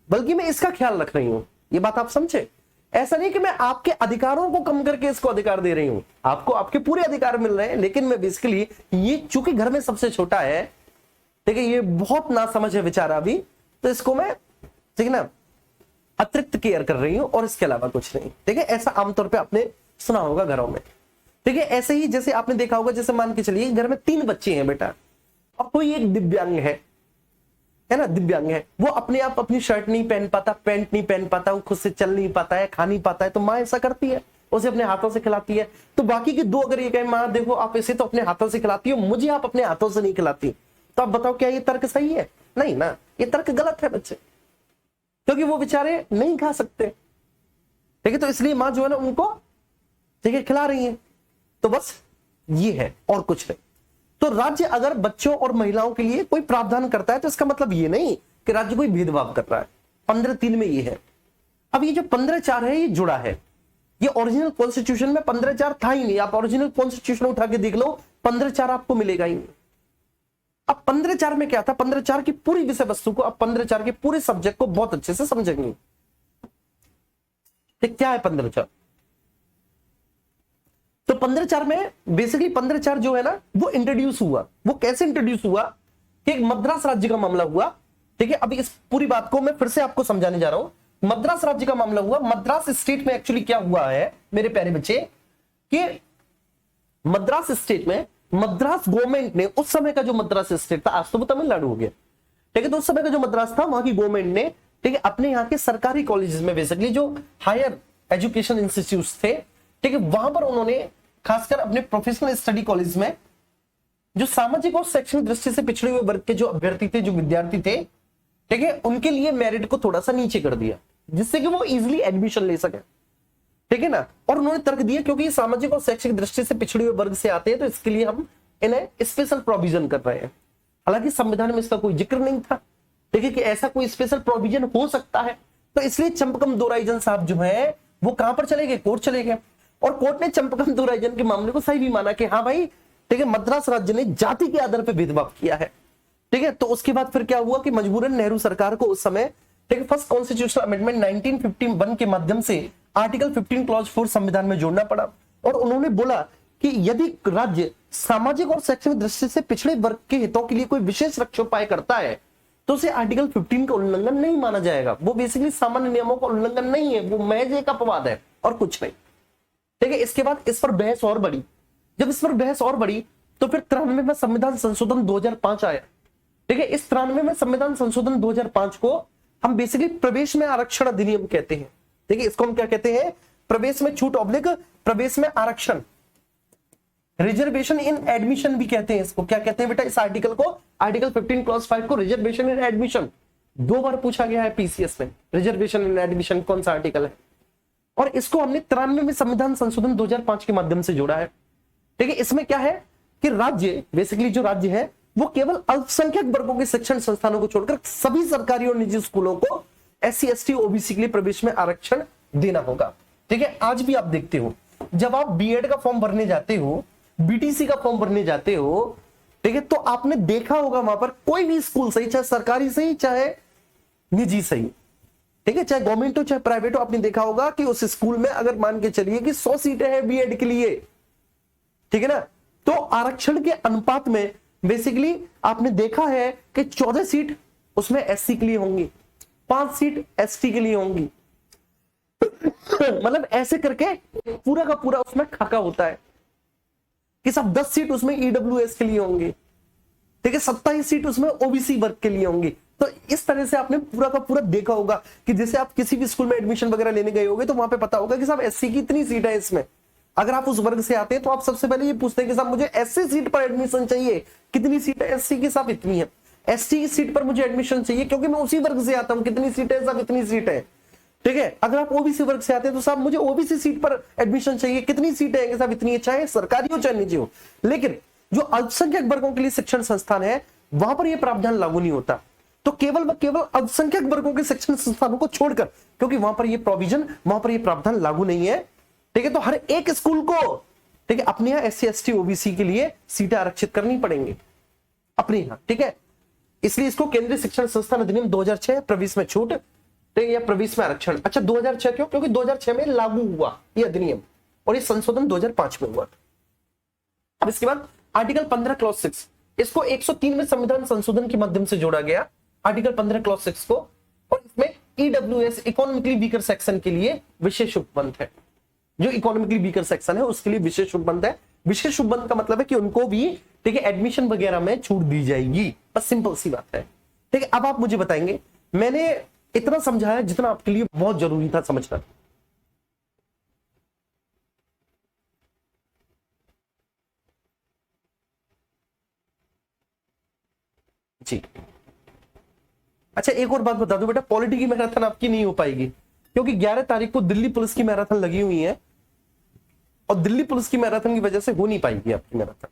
बल्कि मैं इसका ख्याल रख रही हूं। ये बात आप समझे? ऐसा नहीं कि मैं आपके अधिकारों को कम करके इसको अधिकार दे रही हूं, आपको आपके पूरे अधिकार मिल रहे हैं, लेकिन मैं बेसिकली ये चूंकि घर में सबसे छोटा है, ठीक है, ये बहुत ना समझ है बेचारा अभी, तो इसको मैं, ठीक है ना, अतिरिक्त केयर कर रही हूं और इसके अलावा कुछ नहीं। ठीक है, ऐसा आमतौर पे आपने सुना होगा घरों में। ठीक है, ऐसे ही जैसे आपने देखा होगा, जैसे मान के चलिए घर में 3 बच्चे हैं बेटा, और कोई एक दिव्यांग है ना, दिव्यांग है, वो अपने आप अपनी शर्ट नहीं पहन पाता, पैंट नहीं पहन पाता, वो खुद से चल नहीं पाता है, खा नहीं पाता है, तो माँ ऐसा करती है, उसे अपने हाथों से खिलाती है। तो बाकी के 2 अगर ये कहे माँ देखो आप इसे तो अपने हाथों से खिलाती हो, मुझे आप अपने हाथों से नहीं खिलाती, तो आप बताओ क्या ये तर्क सही है? नहीं ना, ये तर्क गलत है बच्चे, क्योंकि वो बेचारे नहीं खा सकते। ठीक है, तो इसलिए माँ जो है ना उनको, ठीक है, खिला रही है। तो बस ये है और कुछ नहीं। तो राज्य अगर बच्चों और महिलाओं के लिए कोई प्रावधान करता है तो इसका मतलब ये नहीं कि राज्य कोई भेदभाव कर रहा है। 15(3) में ये है। अब ये जो 15(4) है ये जुड़ा है, ये ओरिजिनल कॉन्स्टिट्यूशन में 15(4) था ही नहीं। आप ओरिजिनल कॉन्स्टिट्यूशन उठा के देख लो, 15(4) आपको मिलेगा ही नहीं। अब 15(4) में क्या था, 15(4) की पूरी विषय वस्तु को, अब 15(4) के पूरे सब्जेक्ट को बहुत अच्छे से समझेंगे। क्या है 15(4)? तो 15(4) में बेसिकली 15(4) जो है ना वो इंट्रोड्यूस हुआ। वो कैसे इंट्रोड्यूस हुआ कि एक मद्रास राज्य का मामला हुआ। ठीक है, अभी इस पूरी बात को मैं फिर से आपको समझाने जा रहा हूं। मद्रास राज्य का मामला हुआ। मद्रास स्टेट में एक्चुअली क्या हुआ है मेरे प्यारे बच्चे, कि मद्रास स्टेट में मद्रास गवर्नमेंट ने, उस समय का जो मद्रास स्टेट था, आज तो वो तमिलनाडु हो गया, ठीक है, तो उस समय का जो मद्रास था वहां की गवर्नमेंट ने, ठीक है, अपने यहाँ के सरकारी कॉलेजेस में बेसिकली जो हायर एजुकेशन इंस्टीट्यूट थे, ठीक है, वहां पर उन्होंने खासकर अपने प्रोफेशनल स्टडी कॉलेज में जो सामाजिक और शैक्षणिक दृष्टि से पिछड़े हुए वर्ग के जो अभ्यर्थी थे, जो विद्यार्थी थे, ठीक है, उनके लिए मेरिट को थोड़ा सा नीचे कर दिया, जिससे कि वो इजीली एडमिशन ले सके। ठीक है ना, और उन्होंने तर्क दिया क्योंकि सामाजिक और शैक्षिक दृष्टि से पिछड़े हुए वर्ग से आते हैं, तो इसके लिए हम इन्हें स्पेशल प्रोविजन कर रहे हैं। हालांकि संविधान में इसका कोई जिक्र नहीं था, ठीक है, कि ऐसा कोई स्पेशल प्रोविजन हो सकता है। तो इसलिए चंपकम दोराइजन साहब जो है वो कहां पर चले गए, कोर्ट चले गए, और कोर्ट ने चंपकम दोराइजन के मामले को सही भी माना कि हाँ भाई, ठीक है, मद्रास राज्य ने जाति के आधार पर भेदभाव किया है। ठीक है, तो उसके बाद फिर क्या हुआ कि मजबूरन नेहरू सरकार को उस समय, ठीक है, फर्स्ट कॉन्स्टिट्यूशनल अमेंडमेंट 1951 के माध्यम से आर्टिकल 15 क्लॉज 4 संविधान में जोड़ना पड़ा। और उन्होंने बोला कि यदि राज्य सामाजिक और शैक्षणिक दृष्टि से पिछड़े वर्ग के हितों के लिए कोई विशेष रक्षोपाय करता है तो उसे आर्टिकल 15 का उल्लंघन नहीं माना जाएगा। वो बेसिकली सामान्य नियमों का उल्लंघन नहीं है, वो महज एक अपवाद है और कुछ नहीं। ठीक है, इसके बाद इस पर बहस और बढ़ी। जब इस पर बहस और बढ़ी तो फिर 93 में संविधान संशोधन 2005 आया। ठीक है, इस 93 में संविधान संशोधन 2005 को हम बेसिकली प्रवेश में आरक्षण अधिनियम कहते हैं। ठीक है, इसको हम क्या कहते हैं, प्रवेश में छूट ऑब्लिक प्रवेश में आरक्षण, रिजर्वेशन इन एडमिशन भी कहते हैं इसको। क्या कहते हैं बेटा इस आर्टिकल को, आर्टिकल 15 क्लॉज 5 को रिजर्वेशन इन एडमिशन। 2 बार पूछा गया है पीसीएस में, रिजर्वेशन इन एडमिशन कौन सा आर्टिकल है, और इसको हमने 93 में संविधान संशोधन 2005 के माध्यम से जोड़ा है। ठीक है, इसमें क्या है कि राज्य, बेसिकली जो राज्य है वो केवल अल्पसंख्यक वर्गों के शिक्षण संस्थानों को छोड़कर सभी सरकारी और निजी स्कूलों को SC ST OBC के लिए प्रवेश में आरक्षण देना होगा। ठीक है, आज भी आप देखते हो जब आप बीएड का फॉर्म भरने जाते हो, BTC का फॉर्म भरने जाते हो, ठीक है, तो आपने देखा होगा वहां पर कोई भी स्कूल सही, चाहे सरकारी सही चाहे निजी सही, ठीक है, चाहे गवर्नमेंट हो चाहे प्राइवेट हो, आपने देखा होगा कि उस स्कूल में अगर मान के चलिए कि 100 सीटें हैं बीएड के लिए, ठीक है ना, तो आरक्षण के अनुपात में बेसिकली आपने देखा है कि 14 सीट उसमें SC के लिए होंगी, 5 सीट ST के लिए होंगी। मतलब ऐसे करके पूरा का पूरा उसमें खाका होता है कि सब 10 सीट उसमें EWS के लिए होंगे, ठीक है, 27 सीट उसमें OBC वर्ग के लिए होंगी, तो इस तरह से आपने पूरा का पूरा देखा होगा कि जैसे आप किसी भी स्कूल में एडमिशन वगैरह लेने गए होगे तो वहां पे पता होगा कि साहब एससी की इतनी सीट है इसमें। अगर आप उस वर्ग से आते हैं तो आप सबसे पहले ये पूछते हैं कि साहब मुझे एससी सीट पर एडमिशन चाहिए, कितनी सीट है एससी की, साहब इतनी है। एसटी की सीट पर मुझे एडमिशन चाहिए क्योंकि मैं उसी वर्ग से आता हूं, कितनी सीट है साहब, इतनी सीट है। ठीक है, अगर आप ओबीसी वर्ग से आते हैं तो साहब मुझे ओबीसी सीट पर एडमिशन चाहिए, कितनी सीट है साहब, इतनी है, चाहे सरकारी हो चाहे निजी हो। लेकिन जो अल्पसंख्यक वर्गों के लिए शिक्षण संस्थान है वहां पर यह प्रावधान लागू नहीं होता। तो केवल व केवल अल्पसंख्यक वर्गों के शिक्षण संस्थानों को छोड़कर, क्योंकि वहां पर यह प्रोविजन, वहां पर यह प्रावधान लागू नहीं है। ठीक है, तो हर एक स्कूल को, ठीक है, अपने यहां एससी एसटी ओबीसी के लिए सीटें आरक्षित करनी पड़ेंगी अपने यहां। ठीक है, इसलिए इसको केंद्रीय शिक्षण संस्थान अधिनियम 2006 प्रवेश में छूट, ठीक है, या प्रवेश में आरक्षण। अच्छा 2006 क्यों? क्योंकि 2006 में लागू हुआ यह अधिनियम और ये संशोधन 2005 में हुआ। अब इसके बाद आर्टिकल 15 क्लॉज 6, इसको 103 में संविधान संशोधन के माध्यम से जोड़ा गया, आर्टिकल 15 क्लॉज 6 को। और इसमें ईडब्ल्यूएस इकोनॉमिकली वीकर सेक्शन के लिए विशेष उपबंध है। जो इकोनॉमिकली वीकर सेक्शन है उसके लिए विशेष उपबंध है। विशेष उपबंध का मतलब है कि उनको भी, ठीक है, एडमिशन वगैरह में छूट दी जाएगी, बस सिंपल सी बात है। ठीक है, अब आप मुझे बताएंगे, मैंने इतना समझाया जितना आपके लिए बहुत जरूरी था समझना। जी अच्छा, एक और बात बता दो बेटा, पॉलिटी की मैराथन आपकी नहीं हो पाएगी क्योंकि 11 तारीख को दिल्ली पुलिस की मैराथन लगी हुई है और दिल्ली पुलिस की मैराथन की वजह से हो नहीं पाएगी आपकी मैराथन।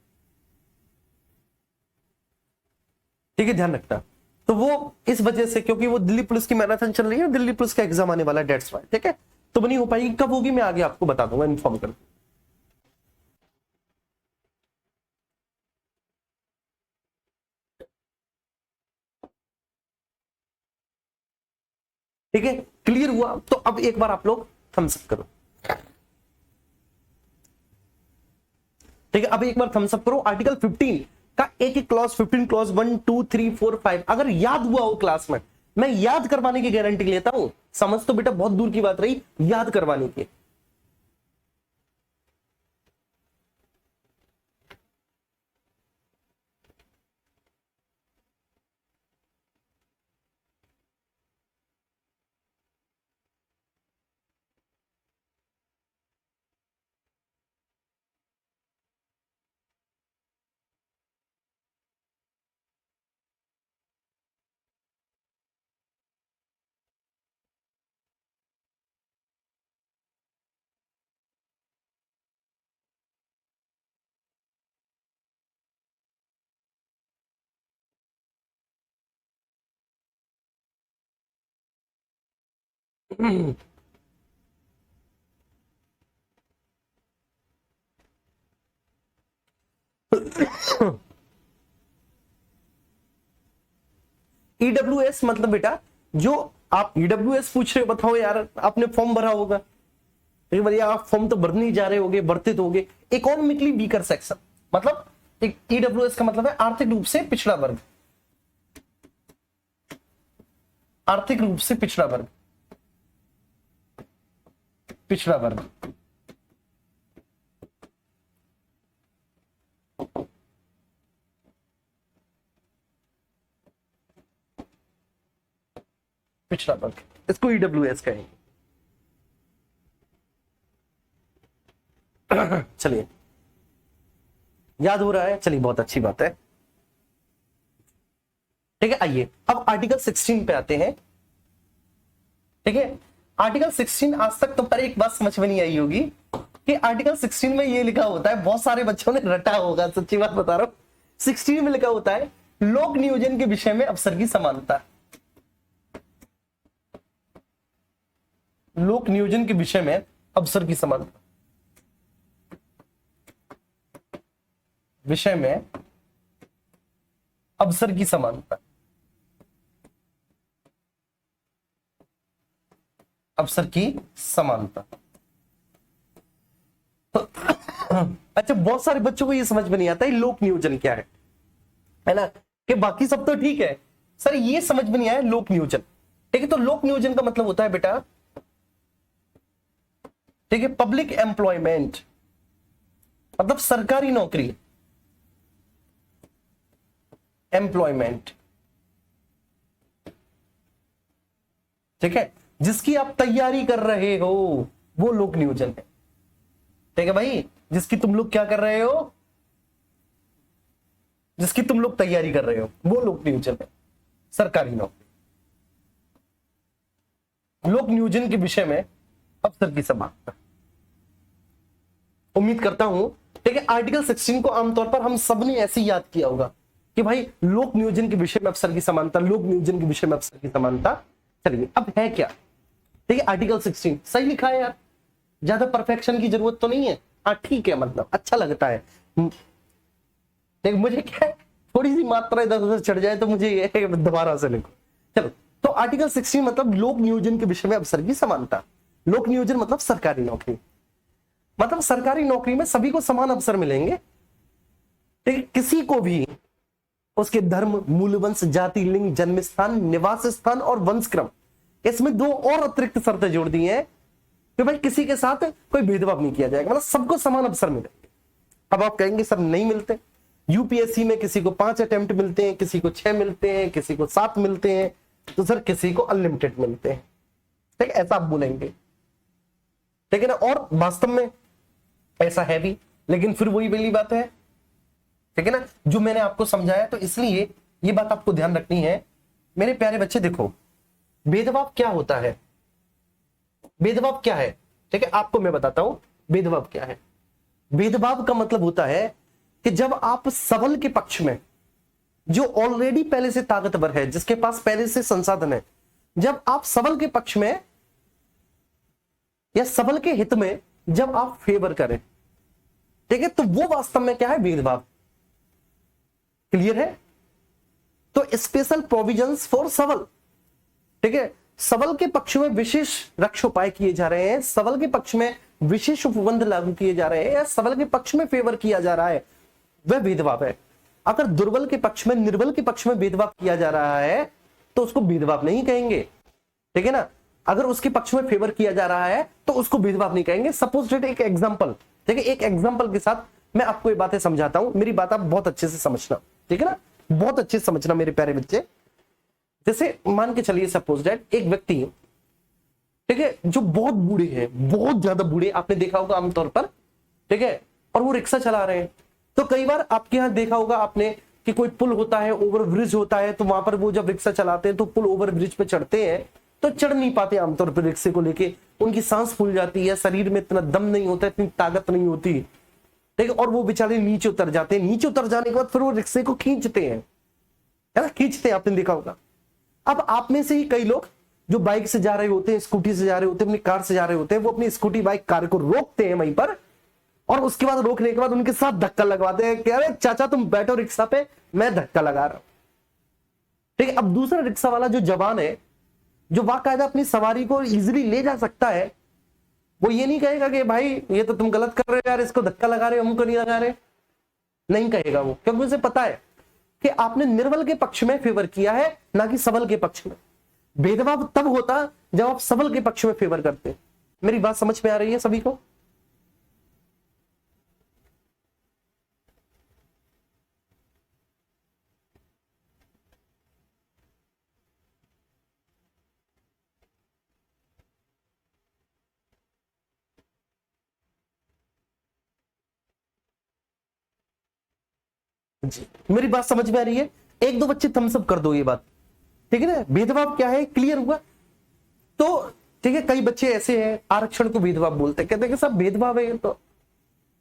ठीक है, ध्यान रखना। तो वो इस वजह से, क्योंकि वो दिल्ली पुलिस की मैराथन चल रही है, दिल्ली पुलिस का एग्जाम आने वाला है, डेट्स वाई। ठीक है, तो वो नहीं हो पाएगी। कब होगी मैं आगे आपको बता दूंगा, इन्फॉर्म कर। ठीक है, क्लियर हुआ? तो अब एक बार आप लोग थम्स अप करो। ठीक है, अब एक बार थम्स अप करो। आर्टिकल 15 का एक एक क्लॉज, 15 क्लॉज 1 2 3 4 5 अगर याद हुआ हो क्लास में, मैं याद करवाने की गारंटी लेता हूं। समझ तो बेटा बहुत दूर की बात रही, याद करवाने की। ईडब्ल्यूएस मतलब बेटा, जो आप ईडब्ल्यूएस पूछ रहे हो, बताओ यार, आपने फॉर्म भरा होगा, लेकिन भैया आप फॉर्म तो भरने ही जा रहे होगे, भरते तो होगे। इकोनॉमिकली वीकर सेक्शन मतलब, ईडब्ल्यूएस का मतलब है आर्थिक रूप से पिछड़ा वर्ग, आर्थिक रूप से पिछड़ा वर्ग, पिछड़ा वर्ग। पिछड़ा वर्ग, इसको ईडब्ल्यूएस कहेंगे। चलिए, याद हो रहा है, चलिए बहुत अच्छी बात है। ठीक है, आइए अब आर्टिकल 16 पे आते हैं। ठीक है, आर्टिकल 16 आज तक तुम्हारी एक बात समझ में नहीं आई होगी कि आर्टिकल 16 में ये लिखा होता है, बहुत सारे बच्चों ने रटा होगा, सच्ची बात बता रहा हूं। 16 में लिखा होता है लोक नियोजन के विषय में अवसर की समानता। लोक नियोजन के विषय में अवसर की समानता, विषय में अवसर की समानता, अवसर की समानता। अच्छा, बहुत सारे बच्चों को ये समझ में नहीं आता है लोक नियोजन क्या है ना, कि बाकी सब तो ठीक है सर, ये समझ में नहीं आया लोक नियोजन। ठीक है, तो लोक नियोजन का मतलब होता है बेटा, ठीक है, पब्लिक एम्प्लॉयमेंट मतलब सरकारी नौकरी, एम्प्लॉयमेंट ठीक है, जिसकी आप तैयारी कर रहे हो वो लोक नियोजन है। ठीक है भाई, जिसकी तुम लोग क्या कर रहे हो, जिसकी तुम लोग तैयारी कर रहे हो वो लोक नियोजन है, सरकारी नौकरी। लोक नियोजन के विषय में अफसर की समानता, उम्मीद करता हूं। ठीक है, आर्टिकल 16 को आमतौर पर हम सबने ऐसे ही याद किया होगा कि भाई लोक नियोजन के विषय में अफसर की समानता, लोक नियोजन के विषय में अफसर की समानता। चलिए अब है क्या, ठीक है, आर्टिकल 16 सही लिखा है यार, ज्यादा परफेक्शन की जरूरत तो नहीं है। हाँ ठीक है, मतलब अच्छा लगता है। लेकिन मुझे क्या है, थोड़ी सी मात्रा इधर उधर चढ़ जाए तो मुझे ये दोबारा से लिखो। चलो, तो आर्टिकल 16 मतलब लोक नियोजन के विषय में अफसर की समानता। लोक नियोजन मतलब सरकारी नौकरी, मतलब सरकारी नौकरी में सभी को समान अवसर मिलेंगे। ठीक है, किसी को भी उसके धर्म, मूल वंश, जाति, लिंग, जन्म स्थान, निवास स्थान और वंशक्रम, इसमें दो और अतिरिक्त शर्तें जोड़ दी हैं कि भाई किसी के साथ कोई भेदभाव नहीं किया जाएगा, मतलब सबको समान अवसर मिलेंगे। अब आप कहेंगे सर नहीं मिलते, यूपीएससी में किसी को 5 अटेम्प्ट मिलते हैं, किसी को 6 मिलते हैं, किसी को 7 मिलते हैं, तो सर किसी को अनलिमिटेड मिलते हैं। ठीक है, ऐसा आप बोलेंगे, ठीक है ना, और वास्तव में ऐसा है भी, लेकिन फिर वही वाली बात है, ठीक है ना, जो मैंने आपको समझाया। तो इसलिए ये बात आपको ध्यान रखनी है मेरे प्यारे बच्चे। देखो भेदभाव क्या होता है, भेदभाव क्या है, ठीक है, आपको मैं बताता हूं भेदभाव क्या है। भेदभाव का मतलब होता है कि जब आप सबल के पक्ष में, जो ऑलरेडी पहले से ताकतवर है, जिसके पास पहले से संसाधन है, जब आप सबल के पक्ष में या सबल के हित में जब आप फेवर करें, ठीक है, तो वो वास्तव में क्या है, भेदभाव। क्लियर है? तो स्पेशल प्रोविजंस फॉर सबल, ठीक है, सबल के पक्ष में विशेष रक्षोपाय किए जा रहे हैं, सबल के पक्ष में विशेष उपबंध लागू किए जा रहे हैं, या सबल के पक्ष में फेवर किया जा रहा है, वह भेदभाव है। अगर दुर्बल के पक्ष में, निर्बल के पक्ष में भेदभाव किया जा रहा है तो उसको भेदभाव नहीं कहेंगे। ठीक है ना, अगर उसके पक्ष में फेवर किया जा रहा है तो उसको भेदभाव नहीं कहेंगे। सपोज डेट एक एग्जांपल, ठीक है, एक एग्जांपल के साथ मैं आपको ये बातें समझाता हूं, मेरी बात आप बहुत अच्छे से समझना, ठीक है ना, बहुत अच्छे से समझना मेरे प्यारे बच्चे। जैसे मान के चलिए सपोज डेट एक व्यक्ति, ठीक है, जो बहुत बूढ़े हैं, बहुत ज्यादा बूढ़े, आपने देखा होगा आमतौर पर, ठीक है, और वो रिक्शा चला रहे हैं। तो कई बार आपके यहां देखा होगा आपने कि कोई पुल होता है, ओवर ब्रिज होता है, तो वहां पर वो जब रिक्शा चलाते हैं तो पुल ओवर ब्रिज पे चढ़ते हैं तो चढ़ नहीं पाते आमतौर पर रिक्शे को लेके, उनकी सांस फूल जाती है, शरीर में इतना दम नहीं होता, इतनी ताकत नहीं होती, ठीक है, और वो बेचारे नीचे उतर जाते हैं। नीचे उतर जाने के बाद फिर वो रिक्शे को खींचते हैं, है ना, खींचते हैं, आपने देखा होगा। अब आप में से ही कई लोग जो बाइक से जा रहे होते हैं, स्कूटी से जा रहे होते हैं, अपनी कार से जा रहे होते हैं, वो अपनी स्कूटी बाइक कार को रोकते हैं वहीं पर, और उसके बाद रोकने के बाद उनके साथ धक्का लगवाते हैं कि अरे चाचा तुम बैठो रिक्शा पे, मैं धक्का लगा रहा हूं। ठीक है, अब दूसरा रिक्शा वाला जो जवान है, जो बाकायदा अपनी सवारी को इजीली ले जा सकता है, वो ये नहीं कहेगा कि भाई ये तो तुम गलत कर रहे हो यार, इसको धक्का लगा रहे हो, हमको नहीं लगा रहे, नहीं कहेगा वो, क्योंकि उसे पता है कि आपने निर्बल के पक्ष में फेवर किया है, ना कि सबल के पक्ष में। भेदभाव तब होता जब आप सबल के पक्ष में फेवर करते। मेरी बात समझ में आ रही है सभी को? जी, मेरी बात समझ में आ रही है? एक दो बच्चे थम्स अप कर दो ये बात, ठीक है ना। भेदभाव क्या है, क्लियर हुआ? तो ठीक है, कई बच्चे ऐसे हैं आरक्षण को भेदभाव बोलते हैं, कहते हैं कि सब भेदभाव है। तो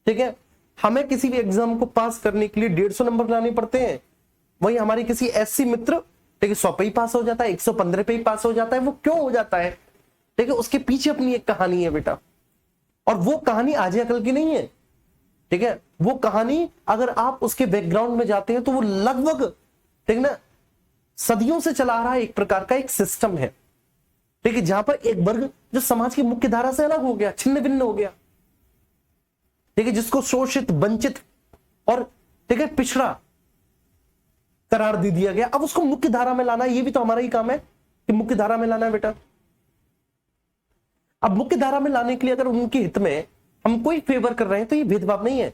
ठीक है, हमें किसी भी एग्जाम को पास करने के लिए 150 नंबर लाने पड़ते हैं, वही हमारे किसी एससी मित्र, ठीक है, 100 पे ही पास हो जाता है, 115 पे ही पास हो जाता है। वो क्यों हो जाता है? ठीक है, उसके पीछे अपनी एक कहानी है बेटा, और वो कहानी आज या कल की नहीं है। ठीक है, वो कहानी अगर आप उसके बैकग्राउंड में जाते हैं तो वो लगभग, ठीक है ना, सदियों से चला रहा है, एक प्रकार का एक सिस्टम है, ठीक है, जहां पर एक वर्ग जो समाज की मुख्य धारा से अलग हो गया, छिन्न भिन्न हो गया, ठीक है, जिसको शोषित, वंचित और ठीक है पिछड़ा करार दे दिया गया। अब उसको मुख्य धारा में लाना, ये भी तो हमारा ही काम है कि मुख्य धारा में लाना है बेटा। अब मुख्य धारा में लाने के लिए अगर उनके हित में हम कोई फेवर कर रहे हैं तो ये भेदभाव नहीं है।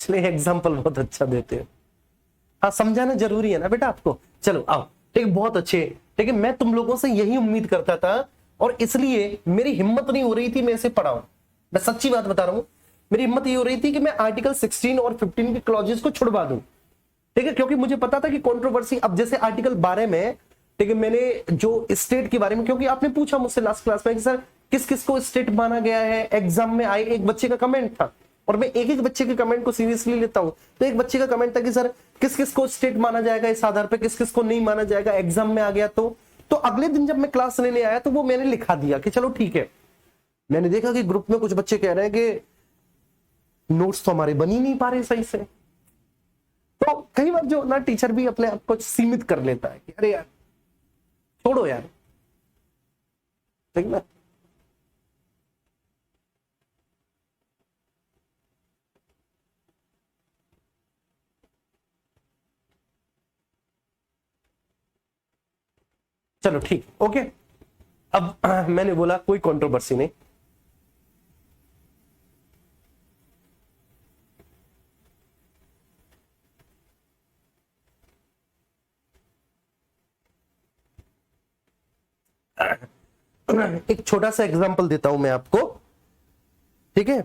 चलिए एग्जाम्पल बहुत अच्छा देते हैं। हाँ, समझाना जरूरी है ना बेटा आपको। चलो आओ, ठीक है, बहुत अच्छे। ठीक है, मैं तुम लोगों से यही उम्मीद करता था और इसलिए मेरी हिम्मत नहीं हो रही थी मैं इसे पढ़ाऊं। मैं सच्ची बात बता रहा हूं, मेरी हिम्मत ये हो रही थी कि मैं आर्टिकल 16 और 15 के क्लॉजेस को छुड़वा दूं। ठीक है, क्योंकि मुझे पता था कि कंट्रोवर्सी, अब जैसे आर्टिकल 12 में, ठीक है, मैंने जो स्टेट के बारे में, क्योंकि आपने पूछा मुझसे लास्ट क्लास में कि सर किस किस को स्टेट माना गया है, एग्जाम में आए, एक बच्चे का कमेंट था और मैं एक एक बच्चे के कमेंट को सीरियसली लेता हूं। तो एक बच्चे का कमेंट था कि सर किस किस को स्टेट माना जाएगा, इस आधार पर किस किस को नहीं माना जाएगा, एग्जाम में आ गया। तो अगले दिन जब मैं क्लास लेने आया तो वो मैंने लिखा दिया कि चलो ठीक है। मैंने देखा कि ग्रुप में कुछ बच्चे कह रहे हैं कि नोट्स तो हमारे बन ही नहीं पा रहे सही से। तो कई बार जो ना टीचर भी अपने आप को सीमित कर लेता है कि अरे यार छोड़ो यार, ठीक ना। चलो ठीक, ओके। अब मैंने बोला कोई कंट्रोवर्सी नहीं। एक छोटा सा एग्जांपल देता हूं मैं आपको, ठीक है।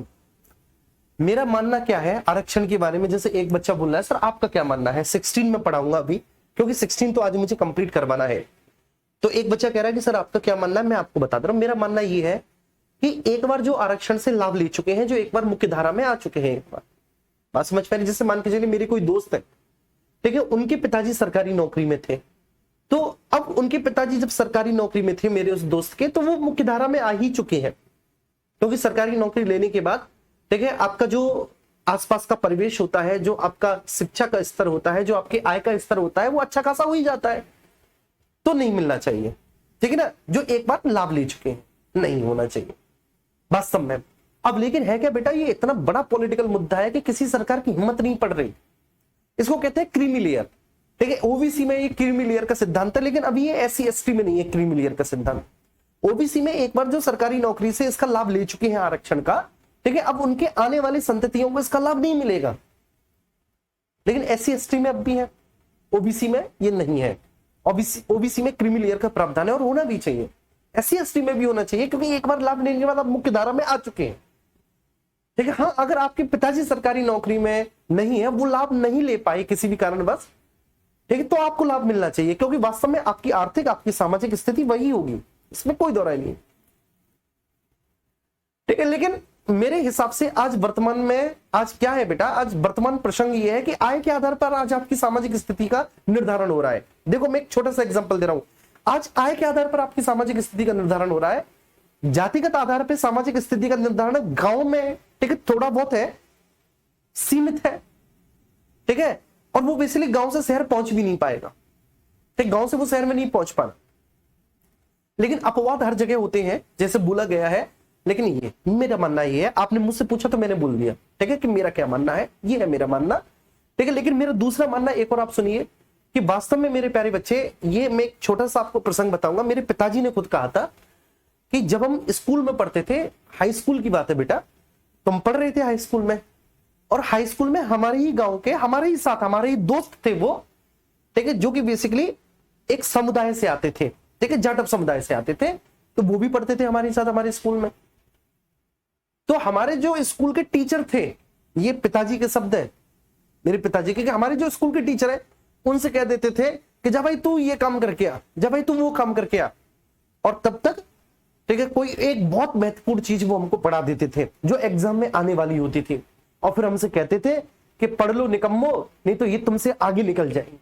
मेरा मानना क्या है आरक्षण के बारे में, जैसे एक बच्चा बोल रहा है सर आपका क्या मानना है, 16 में पढ़ाऊंगा अभी, क्योंकि 16 तो आज मुझे कंप्लीट करवाना है। तो एक बच्चा कह रहा है कि सर आपका क्या मानना है, मैं आपको बता दे रहा हूं। मेरा मानना यह है कि एक बार जो आरक्षण से लाभ ले चुके हैं, जो एक बार मुख्य धारा में आ चुके हैं, एक बात समझ पा रहे, जैसे मान के चलिए मेरी कोई दोस्त है, ठीक है, उनके पिताजी सरकारी नौकरी में थे, तो अब उनके पिताजी जब सरकारी नौकरी में थे मेरे उस दोस्त के, तो वो मुख्य धारा में आ ही चुके हैं, क्योंकि सरकारी नौकरी लेने के बाद, ठीक है, आपका जो आसपास का परिवेश होता है, जो आपका शिक्षा का स्तर होता है, जो आपके आय का स्तर होता है, वो अच्छा खासा हो ही जाता है। तो नहीं मिलना चाहिए, ठीक है ना। जो एक बार लाभ ले चुके हैं नहीं होना चाहिए वास्तव में। अब लेकिन है क्या बेटा, ये इतना बड़ा पॉलिटिकल मुद्दा है कि किसी सरकार की हिम्मत नहीं पड़ रही। इसको कहते हैं क्रीमी लेयर, ठीक है। ओबीसी में ये क्रीमी लेयर का सिद्धांत है, लेकिन अभी ये एससी एसटी में नहीं है क्रीमी लेयर का सिद्धांत। ओबीसी में एक बार जो सरकारी नौकरी से इसका लाभ ले चुके हैं आरक्षण का, ठीक है, अब उनके आने वाली संततियों को इसका लाभ नहीं मिलेगा। लेकिन एससी एसटी में अब भी है, ओबीसी में ये नहीं है। ओबीसी में क्रीमी लेयर का प्रावधान है और होना भी चाहिए, एससी एसटी में भी होना चाहिए, क्योंकि एक बार लाभ लेने के बाद आप मुख्य धारा में आ चुके हैं, ठीक है। हाँ, अगर आपके पिताजी सरकारी नौकरी में नहीं है, वो लाभ नहीं ले पाए किसी भी कारणवश, ठीक है, तो आपको लाभ मिलना चाहिए, क्योंकि वास्तव में आपकी आर्थिक, आपकी सामाजिक स्थिति वही होगी, इसमें कोई दौराई नहीं, ठीक है। लेकिन मेरे हिसाब से आज वर्तमान में, आज क्या है बेटा, आज वर्तमान प्रसंग ये है कि आय के आधार पर आज आपकी सामाजिक स्थिति का निर्धारण हो रहा है। देखो मैं एक छोटा सा एग्जांपल दे रहा हूं, आज आय के आधार पर आपकी सामाजिक स्थिति का निर्धारण हो रहा है। जातिगत आधार पर सामाजिक स्थिति का निर्धारण गांव में, ठीक है, थोड़ा बहुत है, सीमित है, ठीक है, और वो बेसिकली गांव से शहर पहुंच भी नहीं पाएगा, ठीक, गांव से वो शहर में नहीं पहुंच पा रहा। लेकिन अपवाद हर जगह होते हैं, जैसे बोला गया है। लेकिन ये मेरा मानना ये है, आपने मुझसे पूछा तो मैंने बोल दिया, ठीक है, कि मेरा क्या मानना है, ये है मेरा मानना, ठीक है। लेकिन मेरा दूसरा मानना एक और आप सुनिए कि वास्तव में मेरे प्यारे बच्चे, ये मैं एक छोटा सा आपको प्रसंग बताऊंगा। मेरे पिताजी ने खुद कहा था कि जब हम स्कूल में पढ़ते थे, हाई स्कूल की बात है बेटा, तो हम पढ़ रहे थे हाई स्कूल में, और हाई स्कूल में हमारे ही गांव के, हमारे ही साथ हमारे ही दोस्त थे वो, ठीक है, जो कि बेसिकली एक समुदाय से आते थे, ठीक है, जाटव समुदाय से आते थे, तो वो भी पढ़ते थे हमारे साथ हमारे स्कूल में। तो हमारे जो स्कूल के टीचर थे, ये पिताजी के शब्द है, मेरे पिताजी के, कि हमारे जो स्कूल के टीचर है उनसे कह देते थे कि जा भाई तू ये काम करके आ, जा भाई तू वो काम करके आ, और तब तक, ठीक है, कोई एक बहुत महत्वपूर्ण चीज वो हमको पढ़ा देते थे जो एग्जाम में आने वाली होती थी, और फिर हमसे कहते थे कि पढ़ लो निकम्मो, नहीं तो ये तुमसे आगे निकल जाएंगे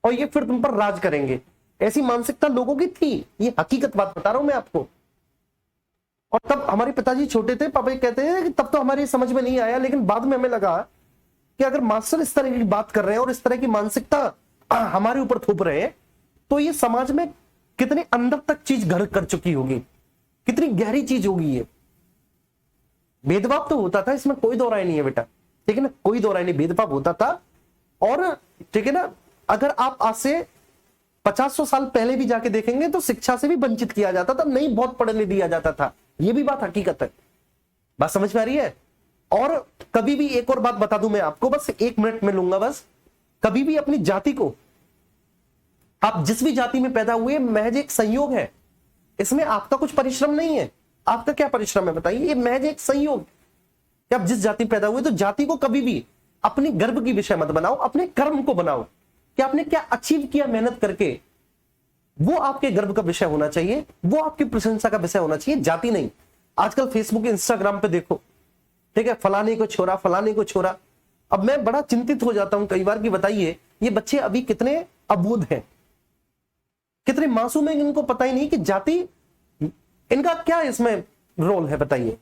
और ये फिर तुम पर राज करेंगे। ऐसी मानसिकता लोगों की थी, ये हकीकत बात बता रहा हूं मैं आपको। और तब हमारे पिताजी छोटे थे, पापा कहते हैं कि तब तो हमारी समझ में नहीं आया, लेकिन बाद में हमें लगा कि अगर मास्टर इस तरह की बात कर रहे हैं और इस तरह की मानसिकता हमारे ऊपर थोप रहे हैं, तो ये समाज में कितने अंदर तक चीज घर कर चुकी होगी, कितनी गहरी चीज होगी ये। भेदभाव तो होता था, इसमें कोई दो राय नहीं है बेटा, ठीक है ना, कोई दो राय नहीं, भेदभाव होता था। और ठीक है ना, अगर आप आज से 50-100 साल पहले भी जाके देखेंगे तो शिक्षा से भी वंचित किया जाता था, नहीं बहुत पढ़ने दिया जाता था, ये भी बात हकीकत है, बात समझ में आ रही है। और कभी भी, एक और बात बता दूं मैं आपको, बस 1 मिनट में लूंगा बस, कभी भी अपनी जाति को, आप जिस भी जाति में पैदा हुए, महज एक संयोग है, इसमें आपका कुछ परिश्रम नहीं है। आपका क्या परिश्रम है बताइए? ये महज एक संयोग कि आप जिस जाति में पैदा हुए, तो जाति को कभी भी अपने गर्व की विषय मत बनाओ, अपने कर्म को बनाओ कि आपने क्या अचीव किया मेहनत करके, वो आपके गर्व का विषय होना चाहिए, वो आपकी प्रशंसा का विषय होना चाहिए, जाति नहीं। आजकल फेसबुक इंस्टाग्राम पे देखो, ठीक है, फलाने को छोरा, फलाने को छोरा। अब मैं बड़ा चिंतित हो जाता हूं कई बार कि बताइए ये बच्चे अभी कितने अबूझ हैं, कितने मासूम हैं, इनको पता ही नहीं कि जाति इनका क्या इसमें रोल है, बताइए।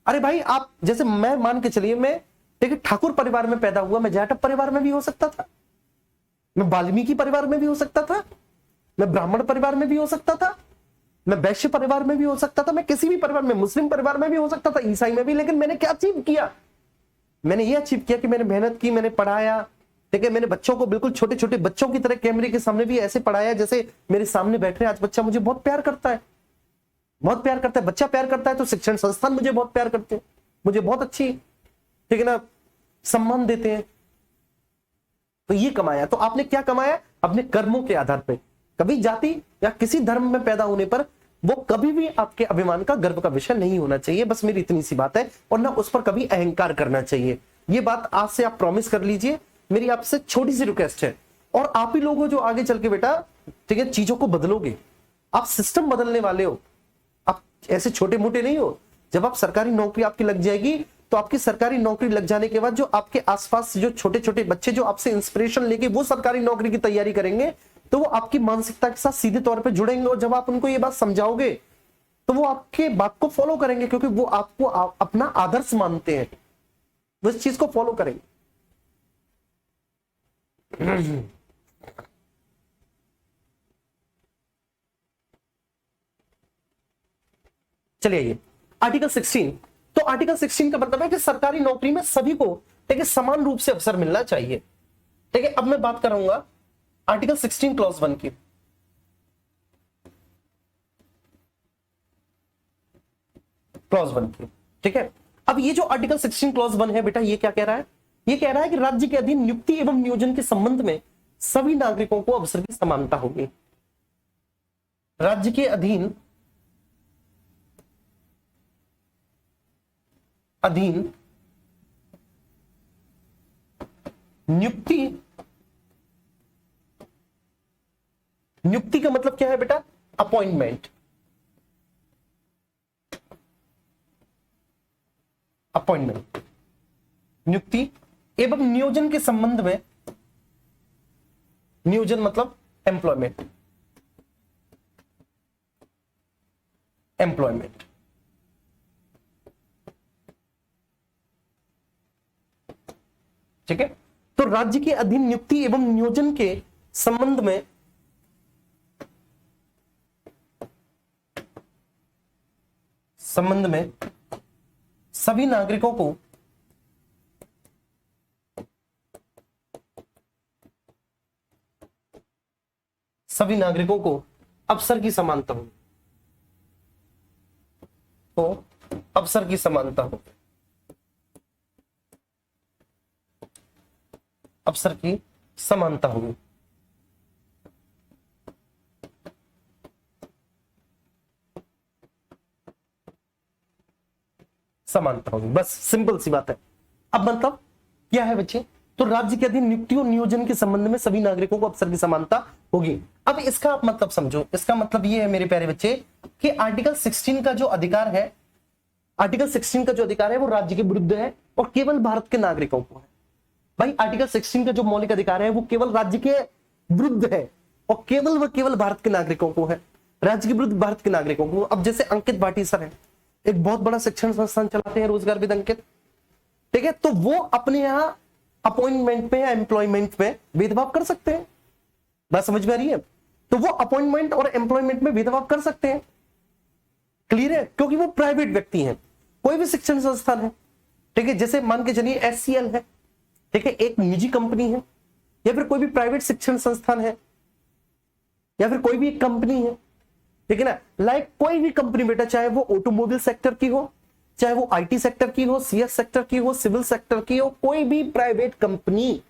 अरे भाई, आप जैसे मैं मान के चलिए, मैं देखिए ठाकुर परिवार में पैदा हुआ, मैं जाटव परिवार में भी हो सकता था, मैं वाल्मीकि परिवार में भी हो सकता था, मैं ब्राह्मण परिवार में भी हो सकता था, मैं वैश्य परिवार में भी हो सकता था, मैं किसी भी परिवार में, मुस्लिम परिवार में भी हो सकता था, ईसाई में भी। लेकिन मैंने क्या अचीव किया? मैंने ये अचीव किया कि मैंने मेहनत की, मैंने पढ़ाया, ठीक है, मैंने बच्चों को बिल्कुल छोटे छोटे बच्चों की तरह कैमरे के सामने भी ऐसे पढ़ाया जैसे मेरे सामने बैठ रहे। आज बच्चा मुझे बहुत प्यार करता है, बहुत प्यार करता है। बच्चा प्यार करता है तो शिक्षण संस्थान मुझे बहुत प्यार करते हैं, मुझे बहुत अच्छी, ठीक है ना, सम्मान देते हैं। तो ये कमाया। तो आपने क्या कमाया? अपने कर्मों के आधार पर। कभी जाति या किसी धर्म में पैदा होने पर वो कभी भी आपके अभिमान का, गर्व का विषय नहीं होना चाहिए। बस मेरी इतनी सी बात है। और ना उस पर कभी अहंकार करना चाहिए। ये बात आज से आप प्रॉमिस कर लीजिए। मेरी आपसे छोटी सी रिक्वेस्ट है। और आप ही लोग हो जो आगे चल के बेटा, ठीक है, चीजों को बदलोगे। आप सिस्टम बदलने वाले हो, आप ऐसे छोटे मोटे नहीं हो। जब आप सरकारी नौकरी आपकी लग जाएगी, तो आपकी सरकारी नौकरी लग जाने के बाद जो आपके आसपास जो छोटे छोटे बच्चे जो आपसे इंस्पिरेशन लेके वो सरकारी नौकरी की तैयारी करेंगे, तो वो आपकी मानसिकता के साथ सीधे तौर पे जुड़ेंगे। और जब आप उनको ये बात समझाओगे, तो वो आपके बात को फॉलो करेंगे, क्योंकि वो आपको अपना आदर्श मानते हैं, वो इस चीज को फॉलो करेंगे। चलिए आइए आर्टिकल 16। तो आर्टिकल 16 का मतलब है कि सरकारी नौकरी में सभी को, ठीक है, समान रूप से अवसर मिलना चाहिए। ठीक है, अब मैं बात करूंगा आर्टिकल 16 क्लॉज 1 की। क्लॉज 1 की, ठीक है। अब ये जो आर्टिकल 16 क्लॉज 1 है बेटा, ये क्या कह रहा है? ये कह रहा है कि राज्य के अधीन नियुक्ति एवं नियोजन के संबंध में सभी नागरिकों को अवसर की समानता होगी। राज्य के अधीन नियुक्ति का मतलब क्या है बेटा? अपॉइंटमेंट। नियुक्ति एवं नियोजन के संबंध में, नियोजन मतलब एम्प्लॉयमेंट। ठीक है। तो राज्य के अधीन नियुक्ति एवं नियोजन के संबंध में सभी नागरिकों को अवसर की समानता हो। अवसर की समानता होगी। बस सिंपल सी बात है। अब मतलब क्या है बच्चे? तो राज्य के अधीन नियुक्ति और नियोजन के संबंध में सभी नागरिकों को अवसर की समानता होगी। अब इसका आप मतलब समझो। इसका मतलब ये है मेरे प्यारे बच्चे कि आर्टिकल 16 का जो अधिकार है, वो राज्य के विरुद्ध है और केवल भारत के नागरिकों को है। भाई आर्टिकल 16 का जो मौलिक अधिकार है वो केवल राज्य के विरुद्ध है और केवल भारत के नागरिकों को है। राज्य के विरुद्ध भारत के नागरिकों को। अब जैसे अंकित भाटी सर है, एक बहुत बड़ा शिक्षण संस्थान चलाते हैं, रोजगार विद अंकित, ठीक है। तो वो अपने यहां अपॉइंटमेंट पे या एम्प्लॉयमेंट पे भेदभाव कर सकते हैं। बात समझ में आ रही है? तो वो अपॉइंटमेंट और एम्प्लॉयमेंट में भेदभाव कर सकते हैं। क्लियर है? क्योंकि वो प्राइवेट व्यक्ति हैं। कोई भी शिक्षण संस्थान है, ठीक है, जैसे मान के चलिए SCL है, ठीक है, एक निजी कंपनी है, या फिर कोई भी प्राइवेट शिक्षण संस्थान है, या फिर कोई भी एक कंपनी है, ठीक है ना। लाइक कोई भी कंपनी बेटा, चाहे वो ऑटोमोबाइल सेक्टर की हो, चाहे वो आईटी सेक्टर की हो, सीएस सेक्टर की हो, सिविल सेक्टर की हो, कोई भी प्राइवेट कंपनी,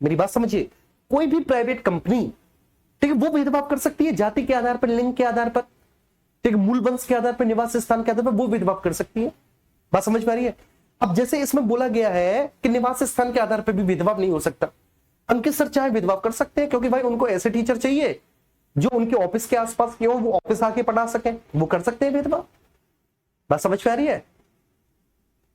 मेरी बात समझिए, कोई भी प्राइवेट कंपनी, ठीक है, वो भेदभाव कर सकती है जाति के आधार पर, लिंग के आधार पर, ठीक है, मूल वंश के आधार पर, निवास स्थान के आधार पर वो भेदभाव कर सकती है। बात समझ पा रही है? अब जैसे इसमें बोला गया है कि निवास स्थान के आधार पर भी भेदभाव नहीं हो सकता, अंकित सर चाहे भेदभाव कर सकते हैं, क्योंकि भाई उनको ऐसे टीचर चाहिए जो उनके ऑफिस के आसपास के हो, वो ऑफिस आके पढ़ा सके, वो कर सकते हैं भेदभाव। बात समझ पा रही है?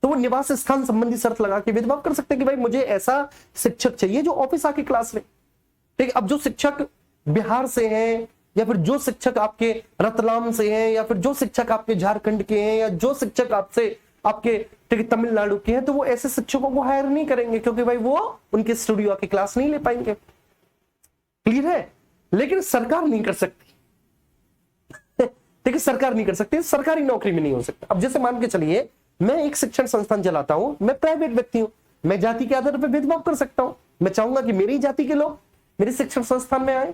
तो वो निवास स्थान संबंधी शर्त लगा के भेदभाव कर सकते हैं कि भाई मुझे ऐसा शिक्षक चाहिए जो ऑफिस आके क्लास ले। ठीक है, अब जो शिक्षक बिहार से हैं, या फिर जो शिक्षक आपके रतलाम से हैं, या फिर जो शिक्षक आपके झारखंड के हैं, या जो शिक्षक आपसे आपके ठीक है तमिलनाडु के हैं, तो वो ऐसे शिक्षकों को हायर नहीं करेंगे, क्योंकि भाई वो उनके स्टूडियो आके क्लास नहीं ले पाएंगे। क्लियर है? लेकिन सरकार नहीं कर सकती। ठीक है, सरकार नहीं कर सकती, सरकारी नौकरी में नहीं हो सकता। अब जैसे मान के चलिए मैं एक शिक्षण संस्थान चलाता हूं, मैं प्राइवेट व्यक्ति हूं, मैं जाति के आधार पर भेदभाव कर सकता हूं। मैं चाहूंगा कि मेरी जाति के लोग मेरे शिक्षण संस्थान में आए।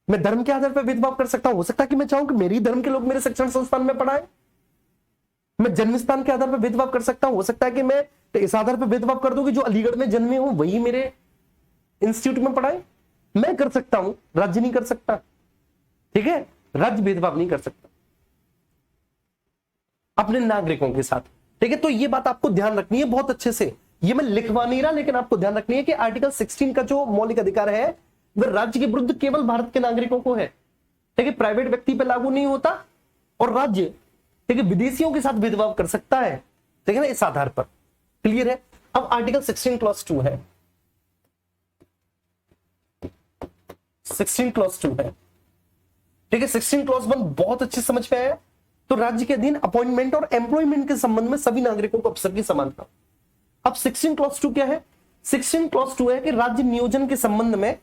मैं धर्म के आधार पर भेदभाव कर सकता हूं, हो सकता है कि मैं चाहूं कि मेरी धर्म के लोग मेरे शिक्षण संस्थान में पढ़ाएं। मैं जन्म स्थान के आधार पर भेदभाव कर सकता हूं, हो सकता है कि मैं इस आधार पर भेदभाव कर दूं कि जो अलीगढ़ में जन्मे हो वही मेरे इंस्टीट्यूट में पढ़ाए। मैं कर सकता हूं, राज्य नहीं कर सकता। ठीक है, राज्य भेदभाव नहीं कर सकता अपने नागरिकों के साथ। ठीक है, तो ये बात आपको ध्यान रखनी है बहुत अच्छे से। ये मैं लिखवा नहीं रहा, लेकिन आपको ध्यान रखनी है कि आर्टिकल 16 का जो मौलिक अधिकार है वह राज्य के विरुद्ध केवल भारत के नागरिकों को है। ठीक है, प्राइवेट व्यक्ति पर लागू नहीं होता, और राज्य ठीक है विदेशियों के साथ भेदभाव कर सकता है। ठीक है ना, इस आधार पर। क्लियर है? अब आर्टिकल 16 क्लॉज 2 है, 16 क्लॉज 2 है। ठीक है, 16 क्लॉज 1 बहुत अच्छे समझ में आया। तो राज्य के अधीन अपॉइंटमेंट और एम्प्लॉयमेंट के संबंध में सभी नागरिकों को अवसर की समानता। अब 16 क्लॉज 2 क्या है? 16 क्लॉज 2 है कि राज्य नियोजन के संबंध में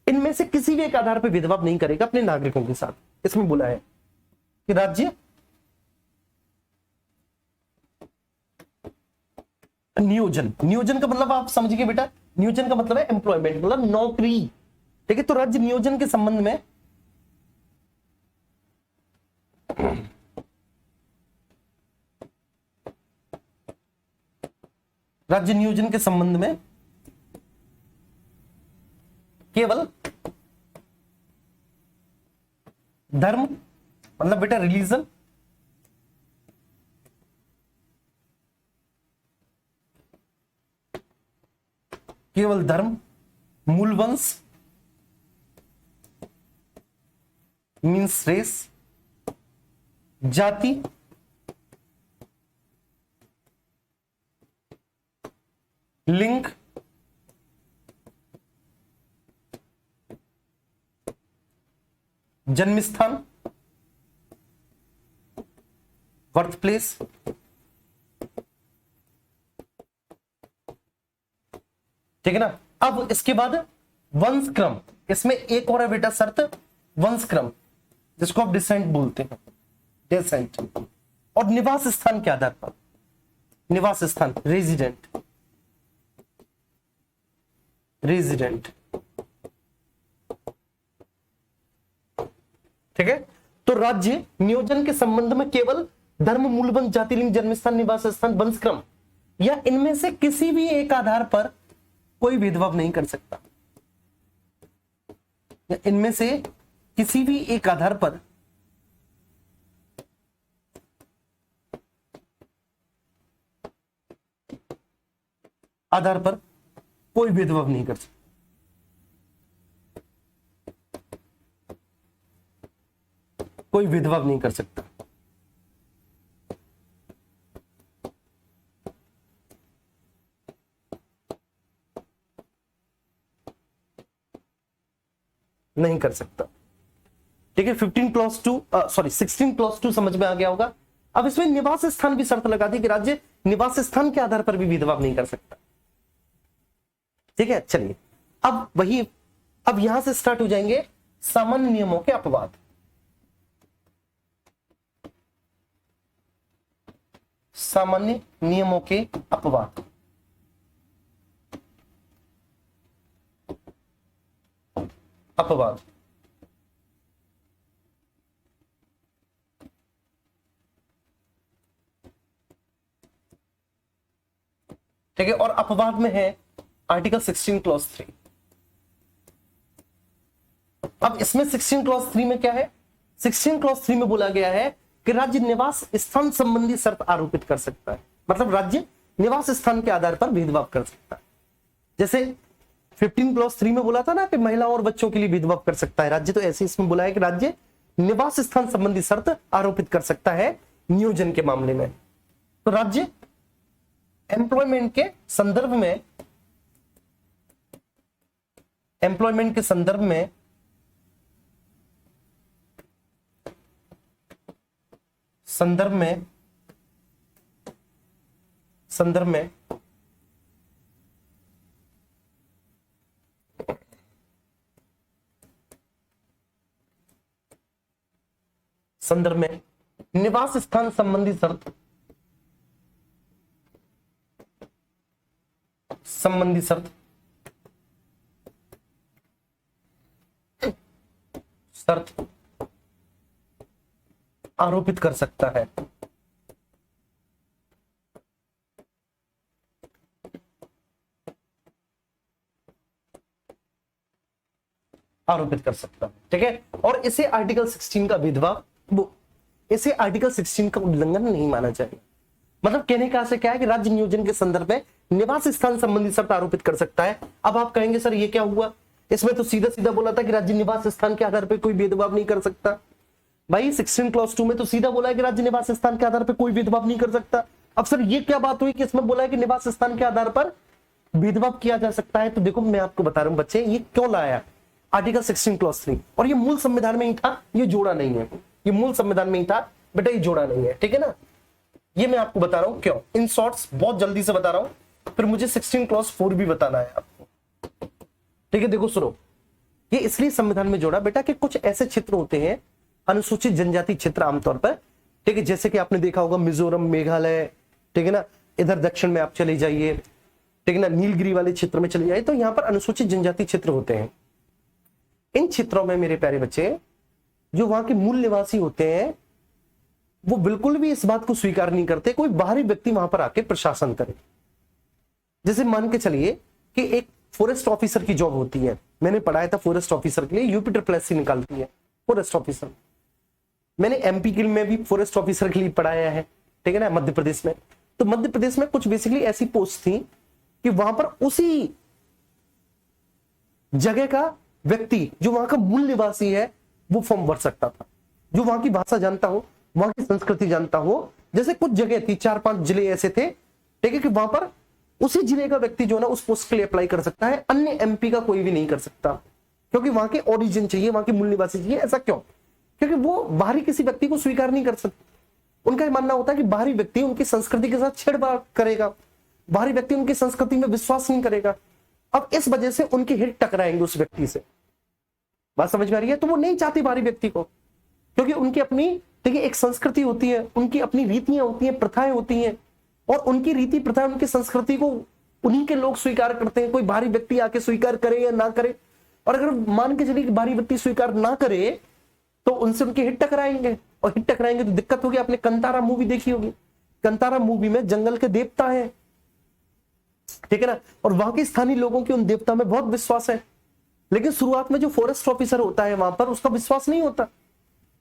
इनमें से किसी भी एक आधार पर भेदभाव नहीं करेगा अपने नागरिकों के साथ। इसमें बोला है कि राज्य नियोजन, नियोजन का मतलब आप समझिए बेटा, नियोजन का मतलब है एम्प्लॉयमेंट, मतलब नौकरी। ठीक है, तो राज्य नियोजन के संबंध में राज्य नियोजन के संबंध में केवल धर्म, मतलब बेटा रिलीजन, केवल धर्म, मूल वंश मीन्स रेस, जाति, लिंग, जन्म स्थान, बर्थ प्लेस, ठीक है ना। अब इसके बाद वंश क्रम, इसमें एक और है बेटा शर्त, वंश क्रम, जिसको आप डिसेंट बोलते हैं, डिसेंट, और निवास स्थान के आधार पर, निवास स्थान रेजिडेंट, रेजिडेंट। ठीक है, तो राज्य नियोजन के संबंध में केवल धर्म, मूल वंश, जाति, लिंग, जन्म स्थान, निवास स्थान, वंश क्रम या इनमें से किसी भी एक आधार पर कोई भेदभाव नहीं कर सकता, या इनमें से किसी भी एक आधार पर कोई भेदभाव नहीं कर सकता। कोई भेदभाव नहीं कर सकता। नहीं कर सकता। ठीक है, 15 क्लॉज 2 सॉरी 16 क्लॉज 2 समझ में आ गया होगा। अब इसमें निवास स्थान भी शर्त लगा दी कि राज्य निवास स्थान के आधार पर भी भेदभाव नहीं कर सकता। ठीक है, चलिए अब वही, अब यहां से स्टार्ट हो जाएंगे सामान्य नियमों के अपवाद। सामान्य नियमों के अपवाद। अपवाद ठीक है, और अपवाद में है आर्टिकल 16 क्लॉज 3। अब इसमें 16 क्लॉज 3 में क्या है, 16 क्लॉज 3 में बोला गया है कि राज्य निवास स्थान संबंधी शर्त आरोपित कर सकता है, मतलब राज्य निवास स्थान के आधार पर भेदभाव कर सकता है। जैसे 15 क्लॉज 3 में बोला था ना कि महिला और बच्चों के लिए भेदभाव कर सकता है राज्य, तो ऐसे इसमें बोला है कि राज्य निवास स्थान संबंधी शर्त आरोपित कर सकता है नियोजन के मामले में। तो राज्य एम्प्लॉयमेंट के संदर्भ में, एम्प्लॉयमेंट के संदर्भ में संदर्भ में संदर्भ में संदर्भ में निवास स्थान संबंधी शर्त शर्त आरोपित कर सकता है। आरोपित कर सकता है, ठीक है। और इसे आर्टिकल 16 का भेदभाव, इसे आर्टिकल 16 का उल्लंघन नहीं माना जाएगा। मतलब कहने का आशय क्या है कि राज्य नियोजन के संदर्भ में निवास स्थान संबंधी शर्त आरोपित कर सकता है। अब आप कहेंगे सर ये क्या हुआ, इसमें तो सीधा सीधा बोला था कि राज्य निवास स्थान के आधार पर कोई भेदभाव नहीं कर सकता। भाई 16 क्लॉज 2 में तो सीधा बोला है कि राज्य निवास स्थान के आधार पर कोई भेदभाव नहीं कर सकता। अब सर ये क्या बात हुई कि इसमें बोला है कि निवास स्थान के आधार पर भेदभाव किया जा सकता है। तो देखो मैं आपको बता रहा हूं बच्चे, ये क्यों लाया आर्टिकल 16 क्लॉज 3, और ये मूल संविधान में ही था, ये जोड़ा नहीं है, ये मूल संविधान में ही था बेटा, ये जोड़ा नहीं है, ठीक है ना। ये मैं आपको बता रहा हूं क्यों, इन शॉर्ट्स बहुत जल्दी से बता रहा हूं, फिर मुझे 16 क्लॉज 4 भी बताना है आपको, ठीक है। देखो सुनो, ये इसलिए संविधान में जोड़ा बेटा कि कुछ ऐसे क्षेत्र होते हैं अनुसूचित जनजाति क्षेत्र आमतौर पर, ठीक है, जैसे कि आपने देखा होगा मिजोरम, मेघालय, ठीक है ना, इधर दक्षिण में आप चले जाइए, ठीक है ना, नीलगिरी वाले क्षेत्र में चले जाइए, तो यहाँ पर अनुसूचित जनजाति क्षेत्र होते हैं। इन क्षेत्रों में मेरे प्यारे बच्चे, जो वहां के मूल निवासी होते हैं वो बिल्कुल भी इस बात को स्वीकार नहीं करते कोई बाहरी व्यक्ति वहां पर आके प्रशासन करे। जैसे मान के चलिए कि एक फॉरेस्ट ऑफिसर की जॉब होती है, मैंने पढ़ाया था फॉरेस्ट ऑफिसर के लिए, यूपी ट्रिपल निकालती है फॉरेस्ट ऑफिसर। मैंने एमपी के में भी फॉरेस्ट ऑफिसर के लिए पढ़ाया है, ठीक है ना, मध्य प्रदेश में। तो मध्य प्रदेश में कुछ बेसिकली ऐसी पोस्ट थी कि वहां पर उसी जगह का व्यक्ति जो वहां का मूल निवासी है वो फॉर्म भर सकता था, जो वहां की भाषा जानता हो, वहां की संस्कृति जानता हो। जैसे कुछ जगह थी, 4-5 जिले ऐसे थे, ठीक है, कि वहां पर उसी जिले का व्यक्ति जो है ना उस पोस्ट के लिए अप्लाई कर सकता है, अन्य एमपी का कोई भी नहीं कर सकता, क्योंकि वहां के ओरिजिन चाहिए, वहां के मूल निवासी चाहिए। ऐसा क्यों? क्योंकि वो बाहरी किसी व्यक्ति को स्वीकार नहीं कर सकते। उनका मानना होता है कि बाहरी व्यक्ति उनकी संस्कृति के साथ छेड़छाड़ करेगा, बाहरी व्यक्ति उनकी संस्कृति में विश्वास नहीं करेगा। अब इस वजह से उनके हित टकराएंगे उस व्यक्ति से, बात समझ में आ रही है। तो वो नहीं चाहती बाहरी व्यक्ति को, क्योंकि उनकी अपनी देखिए एक संस्कृति होती है, उनकी अपनी रीतियां होती हैं, प्रथाएं होती हैं, और उनकी रीति प्रथाएं, उनकी संस्कृति को उन्हीं के लोग स्वीकार करते हैं। कोई बाहरी व्यक्ति आके स्वीकार करे या ना करे, और अगर मान के चलिए कि बाहरी व्यक्ति स्वीकार ना करे तो उनसे उनके हित टकराएंगे, और हित टकराएंगे तो दिक्कत होगी। आपने कंतारा मूवी देखी होगी, कंतारा मूवी में जंगल के देवता है, ठीक है ना, और वहां के स्थानीय लोगों की उन देवता में बहुत विश्वास है, लेकिन शुरुआत में जो फॉरेस्ट ऑफिसर होता है वहां पर उसका विश्वास नहीं होता,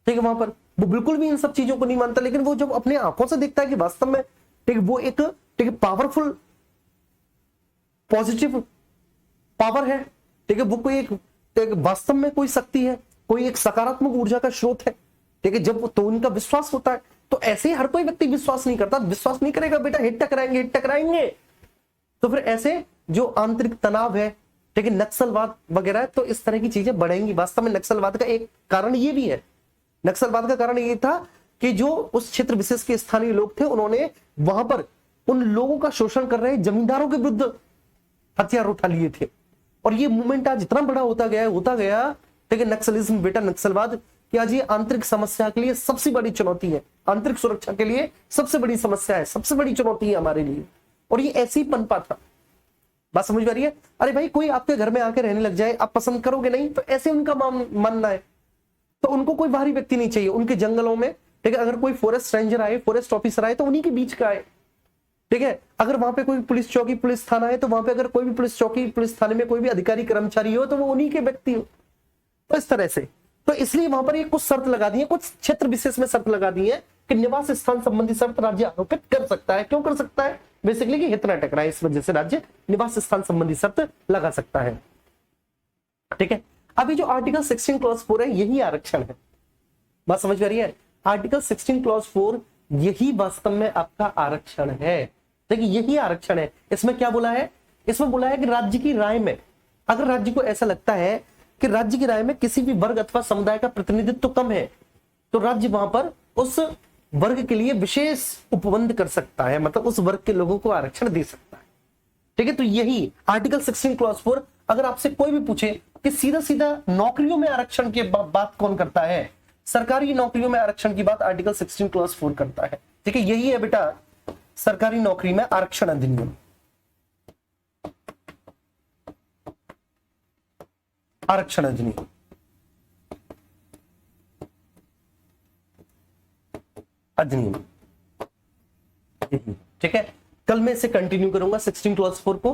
ठीक है, वहां पर वो बिल्कुल भी इन सब चीजों को नहीं मानता। लेकिन वो जब अपने आंखों से देखता है कि वास्तव में ठीक वो एक ठीक पावरफुल पॉजिटिव पावर है, ठीक है, वो कोई एक वास्तव में कोई शक्ति है, कोई एक सकारात्मक ऊर्जा का स्रोत है, ठीक है, जब तो उनका विश्वास होता है। तो ऐसे ही हर कोई व्यक्ति विश्वास नहीं करता, विश्वास नहीं करेगा बेटा, हिट टकराएंगे, हिट टकराएंगे। तो फिर ऐसे जो आंतरिक तनाव है, ठीक है, नक्सलवाद वगैरह, तो इस तरह की चीजें बढ़ेंगी। वास्तव में नक्सलवाद का एक कारण ये भी है, नक्सलवाद का कारण ये था कि जो उस क्षेत्र विशेष के स्थानीय लोग थे उन्होंने वहां पर उन लोगों का शोषण कर रहे जमींदारों के विरुद्ध हथियार उठा लिए थे, और ये मूवमेंट आज इतना बड़ा होता गया, ठीक है, नक्सलिज्म बेटा, नक्सलवाद कि आज ये आंतरिक समस्या के लिए सबसे बड़ी चुनौती है, आंतरिक सुरक्षा के लिए सबसे बड़ी समस्या है, सबसे बड़ी चुनौती है हमारे लिए, और ये ऐसे ही पनपा था। बात समझ में आ रही है? अरे भाई कोई आपके घर में आके रहने लग जाए, आप पसंद करोगे नहीं? तो ऐसे उनका मानना है। तो उनको कोई बाहरी व्यक्ति नहीं चाहिए उनके जंगलों में, ठीक है, अगर कोई फॉरेस्ट रेंजर आए, फॉरेस्ट ऑफिसर आए तो उन्हीं के बीच का आए, ठीक है, अगर वहां पे कोई पुलिस चौकी पुलिस थाना है तो वहां पे अगर कोई भी पुलिस चौकी पुलिस थाने में कोई भी अधिकारी कर्मचारी हो तो वो उन्हीं के व्यक्ति हो। तो इस तरह से, तो इसलिए वहां पर ये कुछ शर्त लगा दी है, कुछ क्षेत्र विशेष में शर्त लगा दी है कि निवास स्थान संबंधी शर्त राज्य आरोपित कर सकता है। क्यों कर सकता है? बेसिकली कि हित न टकराए, इस वजह से राज्य निवास स्थान संबंधी शर्त लगा सकता है। ठीक है, अभी जो आर्टिकल 16 क्लॉज 4 है यही आरक्षण है। बात समझ में आ रही है? आर्टिकल 16 क्लॉज 4 यही वास्तव में आपका आरक्षण है। देखिए यही आरक्षण है। इसमें क्या बोला है? इसमें बोला है कि राज्य की राय में, अगर राज्य को ऐसा लगता है कि राज्य की राय में किसी भी वर्ग अथवा समुदाय का प्रतिनिधित्व कम है तो राज्य वहां पर उस वर्ग के लिए विशेष उपबंध कर सकता है, मतलब उस वर्ग के लोगों को आरक्षण दे सकता है। ठीक है, तो यही आर्टिकल 16 क्लॉज 4। अगर आपसे कोई भी पूछे कि सीधा सीधा नौकरियों में आरक्षण की बात कौन करता है, सरकारी नौकरियों में आरक्षण की बात आर्टिकल 16 क्लॉज 4 करता है। ठीक है, यही है बेटा सरकारी नौकरी में आरक्षण अधिनियम। आरक्षण अधिनियम ठीक है, कल मैं इसे कंटिन्यू करूंगा 16 क्लॉज 4 को।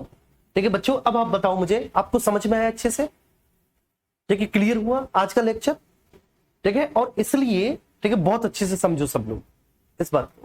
ठीक है बच्चों, अब आप बताओ मुझे, आपको समझ में आया अच्छे से? ठीक है, क्लियर हुआ आज का लेक्चर? ठीक है, और इसलिए ठीक है बहुत अच्छे से समझो सब लोग इस बात को।